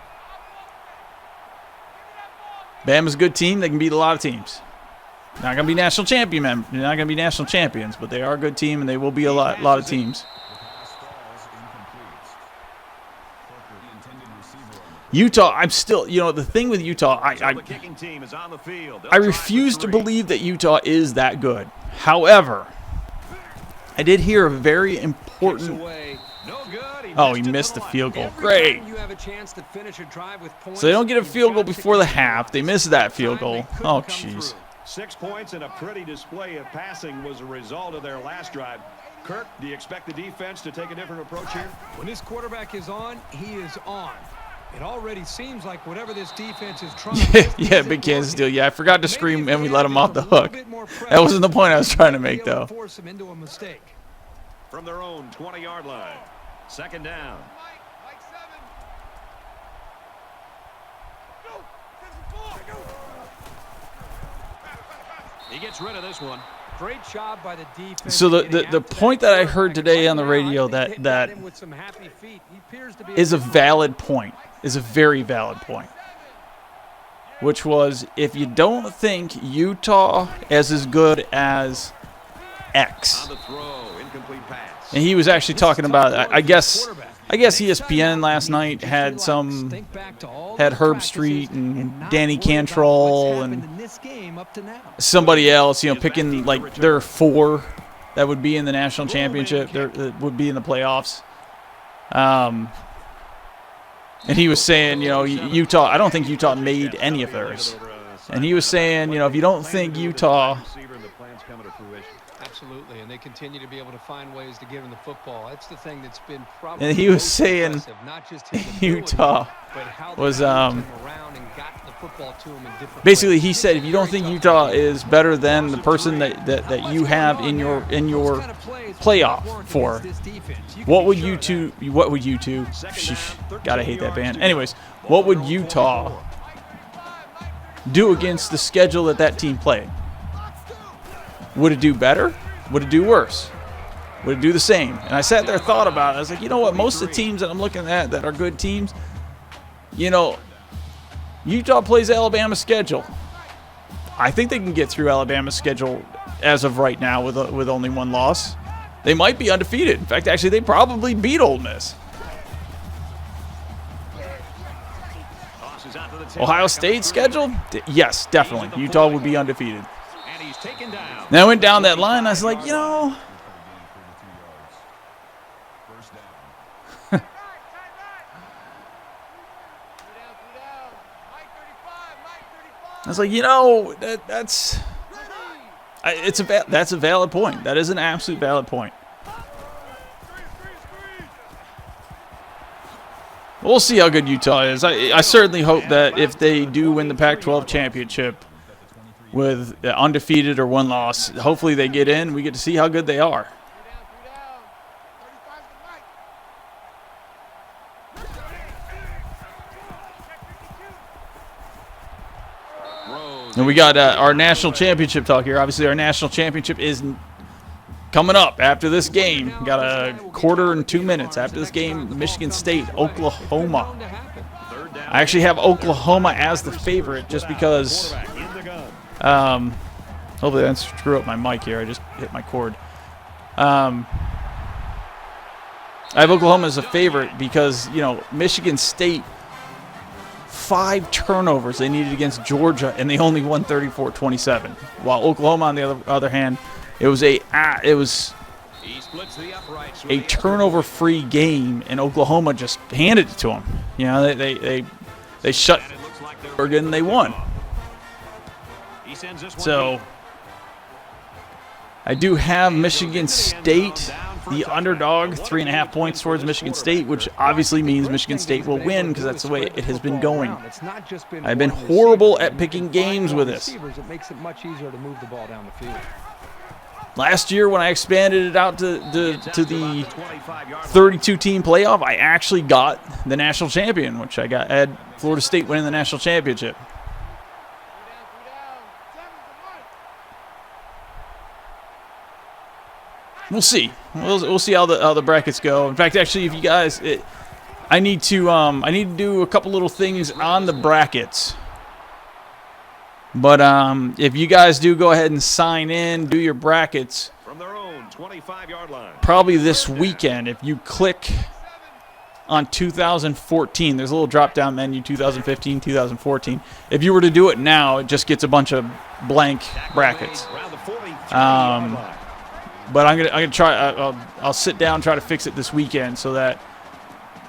Bama's a good team. They can beat a lot of teams. Not going to be national champion. They're not going to be national champions, but they are a good team, and they will be a lot of teams. Utah, I'm still, the thing with Utah, I refuse to believe that Utah is that good. However, I did hear a very important. Oh, he missed the field goal. Great. So they don't get a field goal before the half. They miss that field goal. Oh, jeez. 6 points and a pretty display of passing was a result of their last drive. Kirk, do you expect the defense to take a different approach here? When this quarterback is on, he is on. It already seems like whatever this defense is trying yeah, big Kansas deal. Yeah, I forgot to scream and we let him off the hook. That wasn't the point I was trying to make, though. Force him into a mistake. From their own 20-yard line. Second down. He gets rid of this one. Great job by the defense. So the point that I heard today on the radio that is a valid point, is a very valid point, which was if you don't think Utah is good as X, On the throw, incomplete pass. and he was actually talking about, I guess ESPN last night had Herb Street and Danny Cantrell and somebody else, picking like there are 4 that would be in the national championship, that would be in the playoffs. And he was saying, Utah, I don't think Utah made any of theirs. And he was saying, if you don't think Utah, Absolutely, and they continue to be able to find ways to give him the football. That's the thing that's been probably and he was most saying impressive, not just his ability, Utah but how they was moved him around and got the football to him in different basically ways. he said if you don't think Utah is better than the person that you have in your playoff for, what would you two? Gotta hate that band. Anyways, what would Utah do against the schedule that team played? Would it do better? Would it do worse? Would it do the same? And I sat there, thought about it. I was like, you know what? Most of the teams that I'm looking at that are good teams, Utah plays Alabama's schedule. I think they can get through Alabama's schedule as of right now with only 1 loss. They might be undefeated. In fact, actually, they probably beat Ole Miss. Ohio State's schedule? Yes, definitely. Utah would be undefeated. And he's taken down. Then I went down that line. I was like, First down. that's a valid point. That is an absolute valid point. We'll see how good Utah is. I certainly hope that if they do win the Pac-12 championship with undefeated or 1 loss, hopefully they get in. We get to see how good they are. And we got our national championship talk here. Obviously, our national championship is coming up after this game. Got a quarter and 2 minutes after this game. Michigan State, Oklahoma. I actually have Oklahoma as the favorite just because. Hopefully I didn't screw up my mic here. I just hit my cord. I have Oklahoma as a favorite because Michigan State. 5 turnovers they needed against Georgia, and they only won 34-27. While Oklahoma, on the other hand, it was a turnover-free game, and Oklahoma just handed it to them. They shut Oregon, and they won. So I do have Michigan State, the underdog, 3.5 points towards Michigan State, which obviously means Michigan State will win because that's the way it has been going. I've been horrible at picking games with this. It makes it much easier to move the ball down the field. Last year when I expanded it out to the 32-team playoff, I actually got the national champion, which I had Florida State winning the national championship. We'll see. We'll see how the brackets go. In fact, actually, if you guys, I need to do a couple little things on the brackets. But if you guys do go ahead and sign in, do your brackets. From their own 25-yard line. Probably this weekend, if you click on 2014, there's a little drop-down menu, 2015, 2014. If you were to do it now, it just gets a bunch of blank brackets. But I'm gonna try. I'll sit down and try to fix it this weekend so that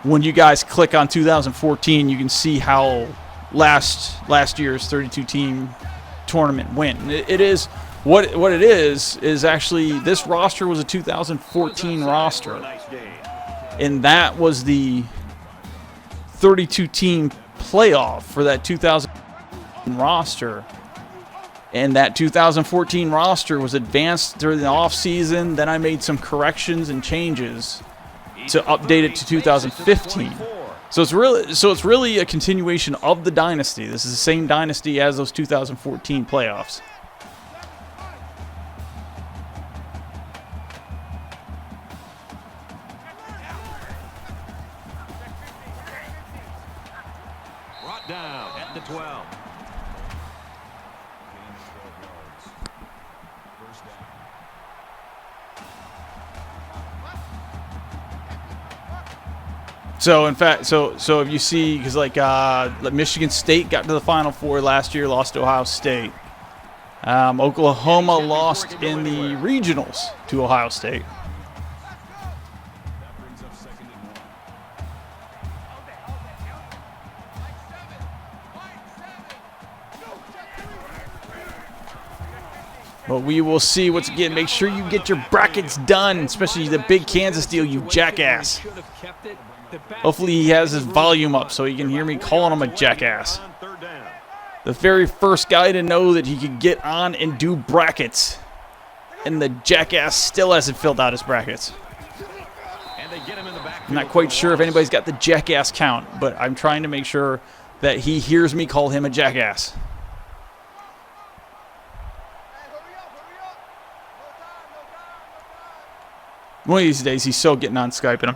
when you guys click on 2014, you can see how last year's 32-team tournament went. And it is what it is actually this roster was a 2014 roster, and that was the 32-team playoff for that 2000 roster. And that 2014 roster was advanced during the offseason. Then I made some corrections and changes to update it to 2015. So it's really a continuation of the dynasty. This is the same dynasty as those 2014 playoffs. down at the 12. Gain of 12 yards. First down. So in fact, so if you see, because like Michigan State got to the Final Four last year, lost to Ohio State. Oklahoma lost in the regionals to Ohio State. That brings up 2nd and 1. But we will see once again. Make sure you get your brackets done, especially the big Kansas deal, you jackass. Hopefully he has his volume up so he can hear me calling him a jackass. On 3rd down. The very first guy to know that he could get on and do brackets. And the jackass still hasn't filled out his brackets. And they get him in the backfield. I'm not quite sure if anybody's got the jackass count, but I'm trying to make sure that he hears me call him a jackass. One of these days, he's so getting on Skype, and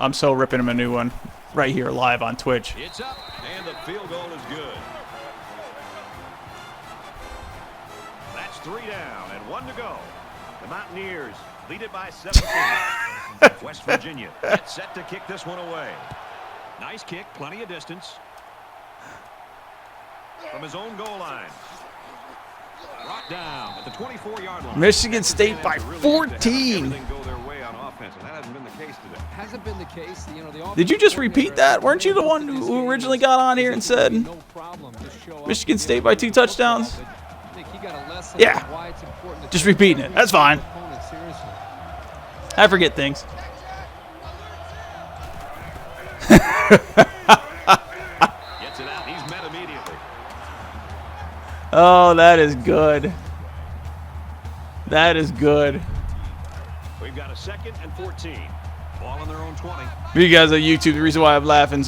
I'm so ripping him a new one right here live on Twitch. It's up, and the field goal is good. That's 3 down and 1 to go. The Mountaineers lead it by 17. West Virginia gets set to kick this one away. Nice kick, plenty of distance. From his own goal line. Brought down at the 24-yard line. Michigan State by 14. Everything go their way on offense, and that hasn't been the case today. Hasn't been the case. You know, the Did you just repeat that? Weren't you the one who originally got on here and said no problem. Just show up. Michigan State by 2 touchdowns? I think he got a lesson Yeah. on why it's important to Just take repeating it. That's fine. your opponent seriously. I forget things. Gets it out. He's met immediately. Oh, that is good. That is good. We've got a 2nd and 14. Ball on their own 20. For you guys on YouTube, the reason why I'm laughing,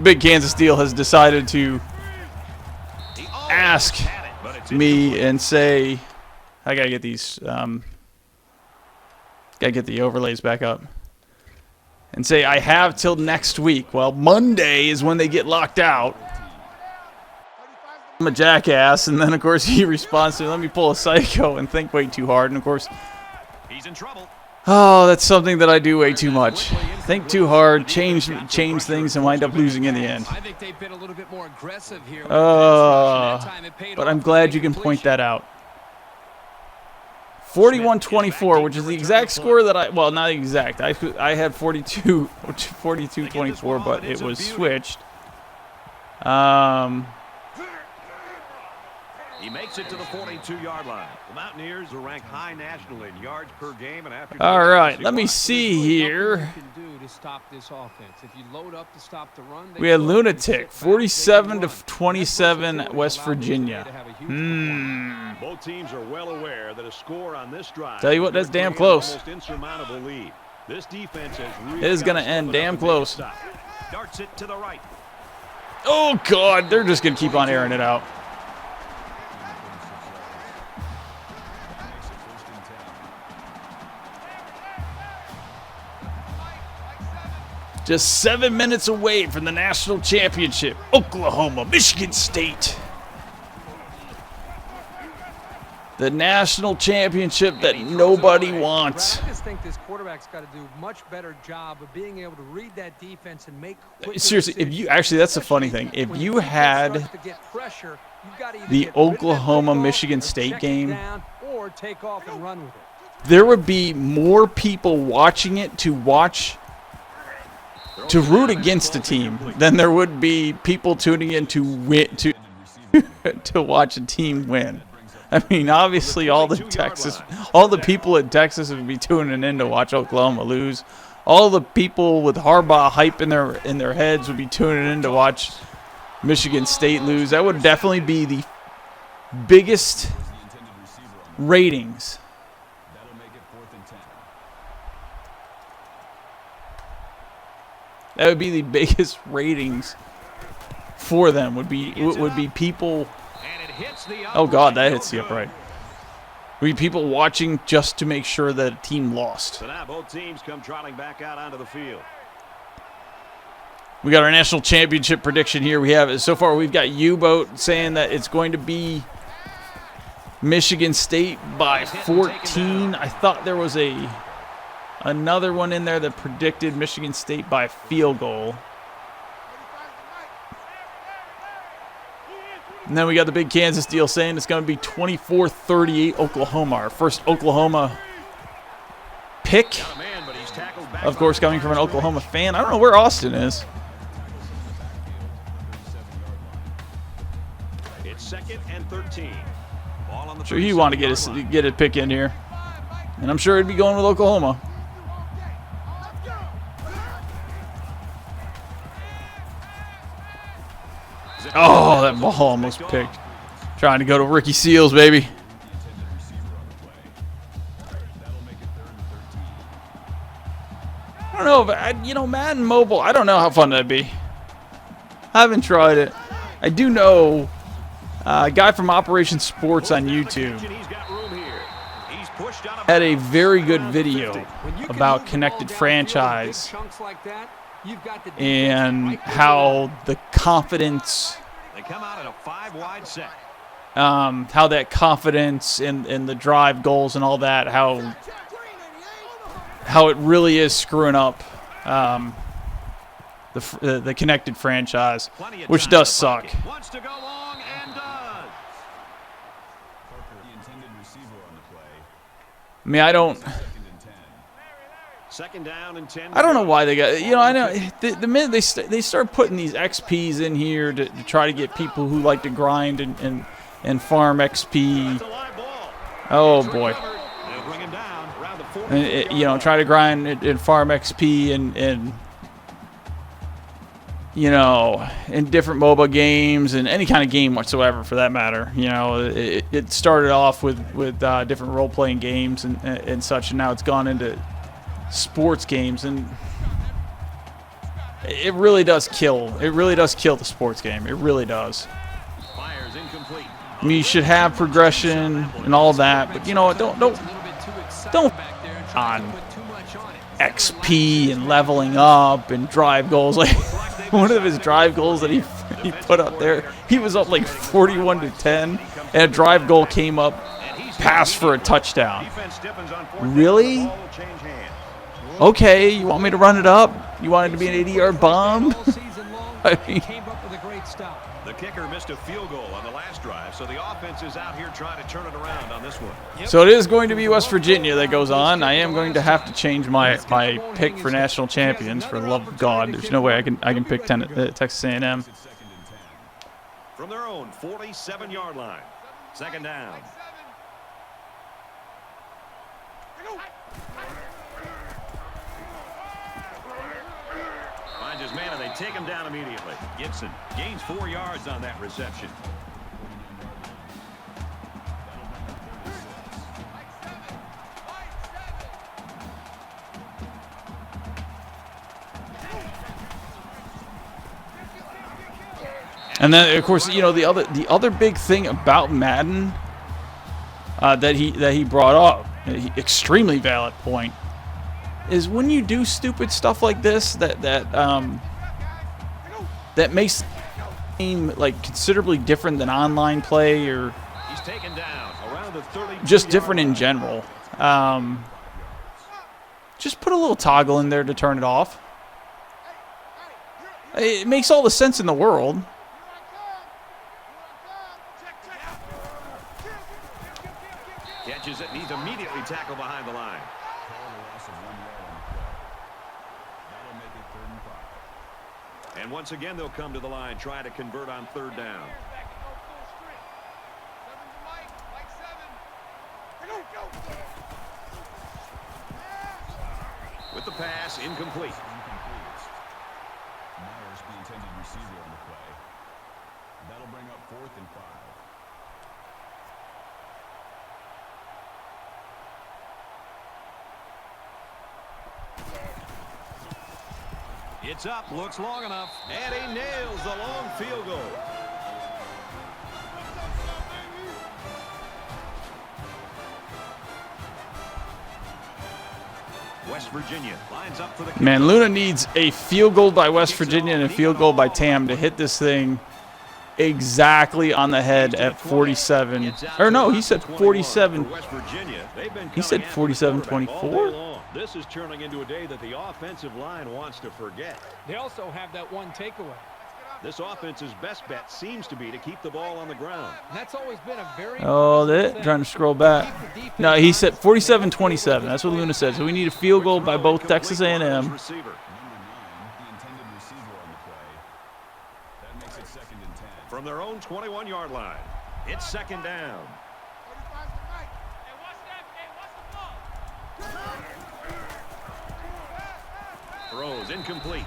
Big Kansas Steel has decided to He almost ask had it, but it's me incomplete. and say, I gotta get these, gotta get the overlays back up. And say, I have till next week. Well, Monday is when they get locked out. I'm a jackass, and then of course he responds to, let me pull a psycho and think way too hard. And of course, He's in trouble. oh, that's something that I do way too much. Think too hard, change things, and wind up losing in the end. I think they've been a little bit more aggressive here. But I'm glad you can point that out. 41-24, which is the exact score that well, not exact. I had 42-24, but it was switched. He makes it to the 42-yard line. The Mountaineers are ranked high nationally in yards per game, and after All right, let me see here. You can do to stop this offense. If you load up to stop the run, We had Lunatic, 47-27, West Virginia. Both teams are well aware that a score on this drive. Tell you what, that's would damn create an close. almost insurmountable lead. This defense has really It is got gonna to end step it up damn and make close. it stop. Darts it to the right. Oh, God, they're just going to keep on airing it out. That makes it 1st and 10. Just 7 minutes away from the national championship. Oklahoma, Michigan State. The national championship that nobody wants. I just think this quarterback's got to do a much better job of being able to read that defense and make quicker Seriously, if you actually, that's the funny thing. If When you the defense had starts to get pressure, you've got to either the get rid of that Oklahoma football Michigan or State check it game, down or take off and run with it. there would be more people watching it to root against a team than there would be people tuning in to win to watch a team win. I mean, obviously, all the people in Texas would be tuning in to watch Oklahoma lose. All the people with Harbaugh hype in their heads would be tuning in to watch Michigan State lose. That would definitely be the biggest The intended receiver on ratings. that'll make it 4th and 10. That would be the biggest ratings for them. Would be people. And it hits the Oh God, that upright. hits the No good. upright. Would be people watching just to make sure that a team lost. So now both teams come trotting back out onto the field. We got our national championship prediction here. We have so far we've got U-Boat saying that it's going to be Michigan State by 14. I thought there was another one in there that predicted Michigan State by a field goal. And then we got the big Kansas deal saying it's going to be 24-38 Oklahoma. Our first Oklahoma pick. Of course, coming from an Oklahoma fan. I don't know where Austin is. It's 2nd and 13. Ball on the Sure, he want to get a pick in here, and I'm sure he'd be going with Oklahoma. Oh, that ball almost picked. Trying to go to Ricky Seals, baby. I don't know if Madden Mobile. I don't know how fun that'd be. I haven't tried it. I do know a guy from Operation Sports on YouTube had a very good video about Connected Franchise and how the confidence, how that confidence in the drive goals and all that, how it really is screwing up the Connected Franchise, which does suck. I mean, I don't know why they got. I know the minute they start putting these XPs in here to try to get people who like to grind and farm XP. Oh boy. And, try to grind and farm XP and in different MOBA games and any kind of game whatsoever for that matter. It started off with different role-playing games and such, and now it's gone into sports games, and it really does kill. It really does kill the sports game. It really does. I mean, you should have progression and all that, but don't on XP and leveling up and drive goals. Like one of his drive goals that he put up there, he was up like 41-10, and a drive goal came up, pass for a touchdown. Really? Okay, you want me to run it up? You want it to be an 80-yard bomb? I mean, the kicker missed a field goal on the last drive, so the offense is out here trying to turn it around on this one. So it is going to be West Virginia that goes on. I am going to have to change my pick for national champions, for the love of God. There's no way I can pick Texas A&M. From their own 47-yard line, 2nd down. Finds his man, and they take him down immediately. Gibson gains 4 yards on that reception. And then, of course, the other big thing about Madden that he brought up, extremely valid point, is when you do stupid stuff like this that makes the game like considerably different than online play, or just different in general. Just put a little toggle in there to turn it off. It makes all the sense in the world. Catches it, and he's immediately tackled behind the line. And once again, they'll come to the line, try to convert on 3rd down. With the pass, incomplete. Myers, the intended receiver on the play. That'll bring up 4th and 5. It's up, looks long enough, and he nails the long field goal. West Virginia lines up for the Man, Luna needs a field goal by West Virginia and a field goal by Tam to hit this thing exactly on the head at 47. Or no, he said 47. He said 47-24. This is turning into a day that the offensive line wants to forget. They also have that one takeaway. This offense's best bet seems to be to keep the ball on the ground. And that's always been a very Oh, they're trying to scroll back. No, he said 47-27. That's what Luna said. So we need a field goal by both Texas A&M. Number 9, the intended receiver on the play. That makes it 2nd and 10. From their own 21-yard line, it's 2nd down. Throws incomplete.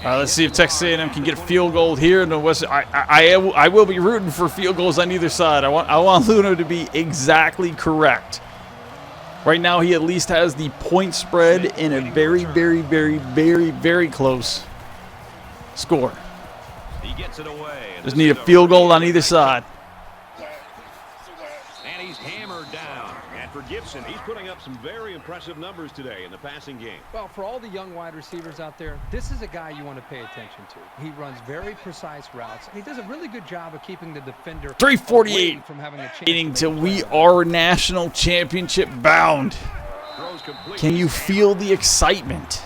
Let's see if Texas A&M can get a field goal here in the West. I will be rooting for field goals on either side. I want Luna to be exactly correct. Right now, he at least has the point spread in a very, very, very, very, very close score. He gets it away. Just need a field goal on either side. And he's hammered down. And for Gibson, he's putting up some very impressive numbers today in the passing game. Well, for all the young wide receivers out there, this is a guy you want to pay attention to. He runs very precise routes, and he does a really good job of keeping the defender 3:48 from having a chance until we are national championship bound. Can you feel the excitement?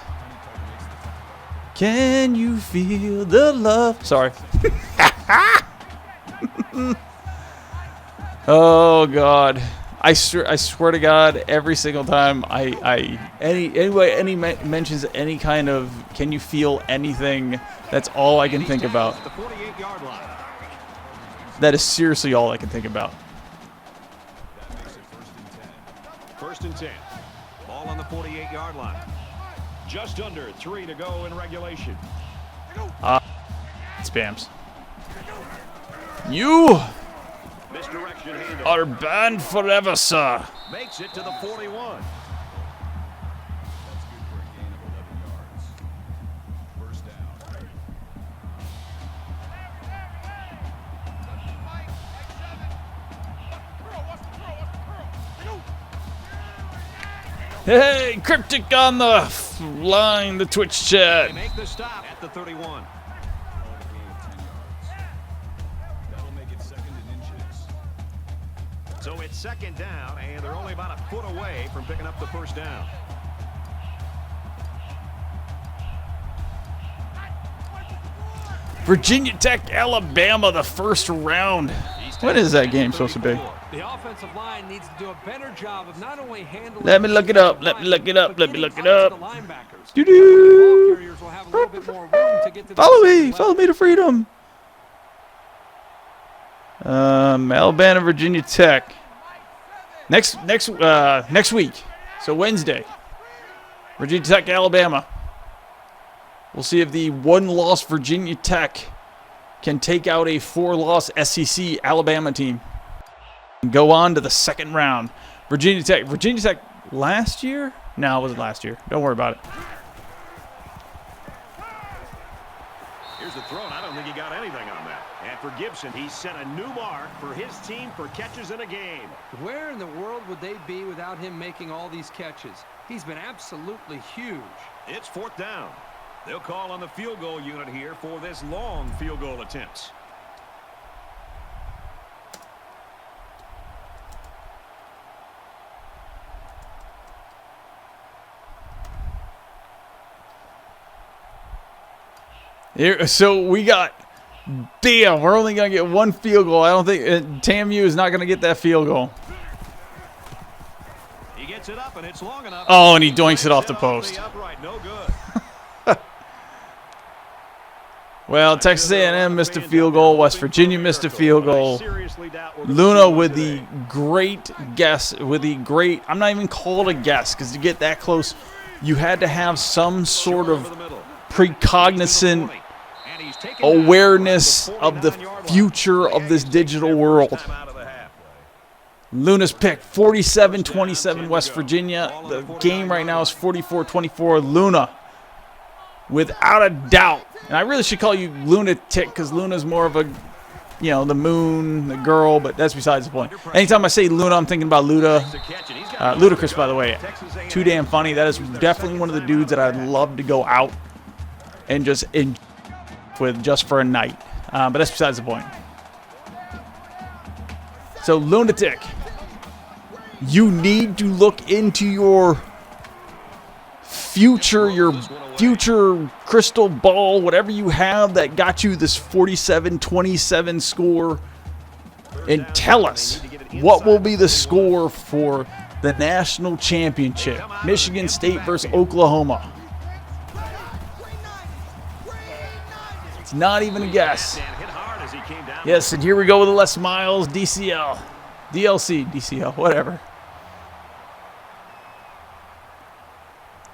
Can you feel the love? Sorry. Oh God. I swear to God, every single time any mentions any kind of can you feel anything, that's all I can think about. The 48-yard line. That is seriously all I can think about. That makes it 1st and 10. 1st and 10. Ball on the 48-yard line. Just under 3 to go in regulation. Spams. You Misdirection handoff. are banned forever, sir. Makes it to the 41. That's good for a gain of 11 yards. 1st down. Hey, Cryptic on the line, the Twitch chat. They make the stop at the 31. Gain of 10 yards. That'll make it 2nd and inches. So it's 2nd down, and they're only about a foot away from picking up the 1st down. Virginia Tech, Alabama, the 1st round. When is that game supposed to be? The offensive line needs to do a better job of not only handling. Let me look it up. Let me look it up. Let me look it up. Doo Doo-doo. Follow me. Follow me to freedom. Alabama, Virginia Tech. Next week. So Wednesday. Virginia Tech, Alabama. We'll see if the 1-loss Virginia Tech can take out a 4-loss SEC Alabama team and go on to the 2nd round. Virginia Tech last year? No, it wasn't last year. Don't worry about it. Here's the throw, and I don't think he got anything on that. And for Gibson, he set a new mark for his team for catches in a game. Where in the world would they be without him making all these catches? He's been absolutely huge. It's 4th down. They'll call on the field goal unit here for this long field goal attempt. Here, so we got, damn, we're only going to get 1 field goal. I don't think, TAMU is not going to get that field goal. He gets it up, and it's long enough. Oh, and he doinks it off the post. No good. Well, Texas A&M missed a field goal. West Virginia missed a field goal. Luna with the great guess, I'm not even called a guess, because to get that close, you had to have some sort of precognizant awareness of the future of this digital world. Luna's pick, 47-27 West Virginia. The game right now is 44-24 Luna. Without a doubt. And I really should call you Lunatic because Luna's more of a, you know, the moon, the girl, but that's besides the point. Anytime I say Luna, I'm thinking about Luda. Ludacris, by the way. Too damn funny. That is definitely one of the dudes that I'd love to go out and just with just for a night. But that's besides the point. So, Lunatic, you need to look into your future crystal ball, whatever you have that got you this 47-27 score, and tell us what will be the score for the national championship. Michigan State versus Oklahoma. It's not even a guess. Yes, and here we go with the Les Miles DCL. DLC, DCL, whatever.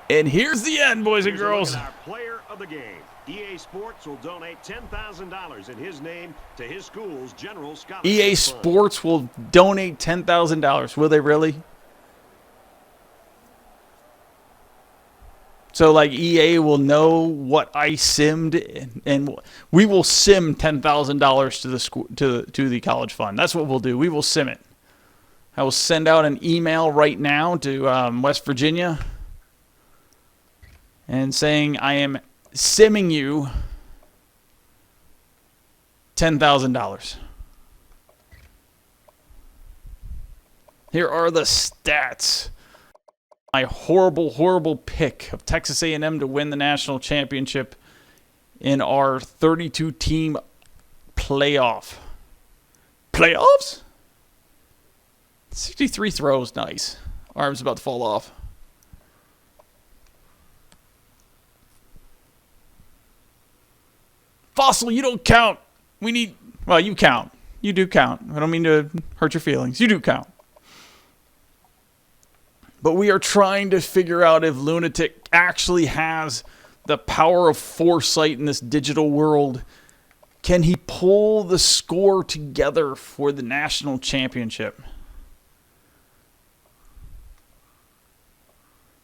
And here's the end, boys and girls. Our player of the game. EA Sports will donate $10,000 in his name to his school's general scholarship EA fund. Sports will donate $10,000. Will they really? So, like, EA will know what I simmed, and we will sim $10,000 to the school, to the college fund. That's what we'll do. We will sim it. I will send out an email right now to West Virginia and saying I am simming you $10,000. Here are the stats. My horrible pick of Texas A&M to win the national championship in our 32-team playoff. Playoffs? 63 throws, nice. Arm's about to fall off. Fossil, you don't count. We need, well, you count. You do count. I don't mean to hurt your feelings. You do count. But we are trying to figure out if Lunatic actually has the power of foresight in this digital world. Can he pull the score together for the national championship?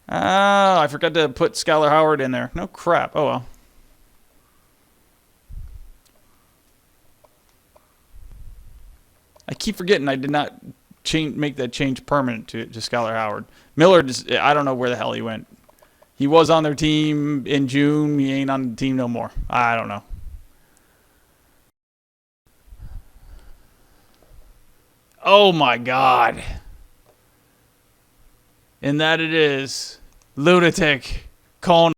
I forgot to put Skylar Howard in there. No crap. Oh, well. I keep forgetting I did not make that change permanent to Skylar Howard. Miller, I don't know where the hell he went. He was on their team in June. He ain't on the team no more. I don't know. Oh, my God. And that it is. Lunatic calling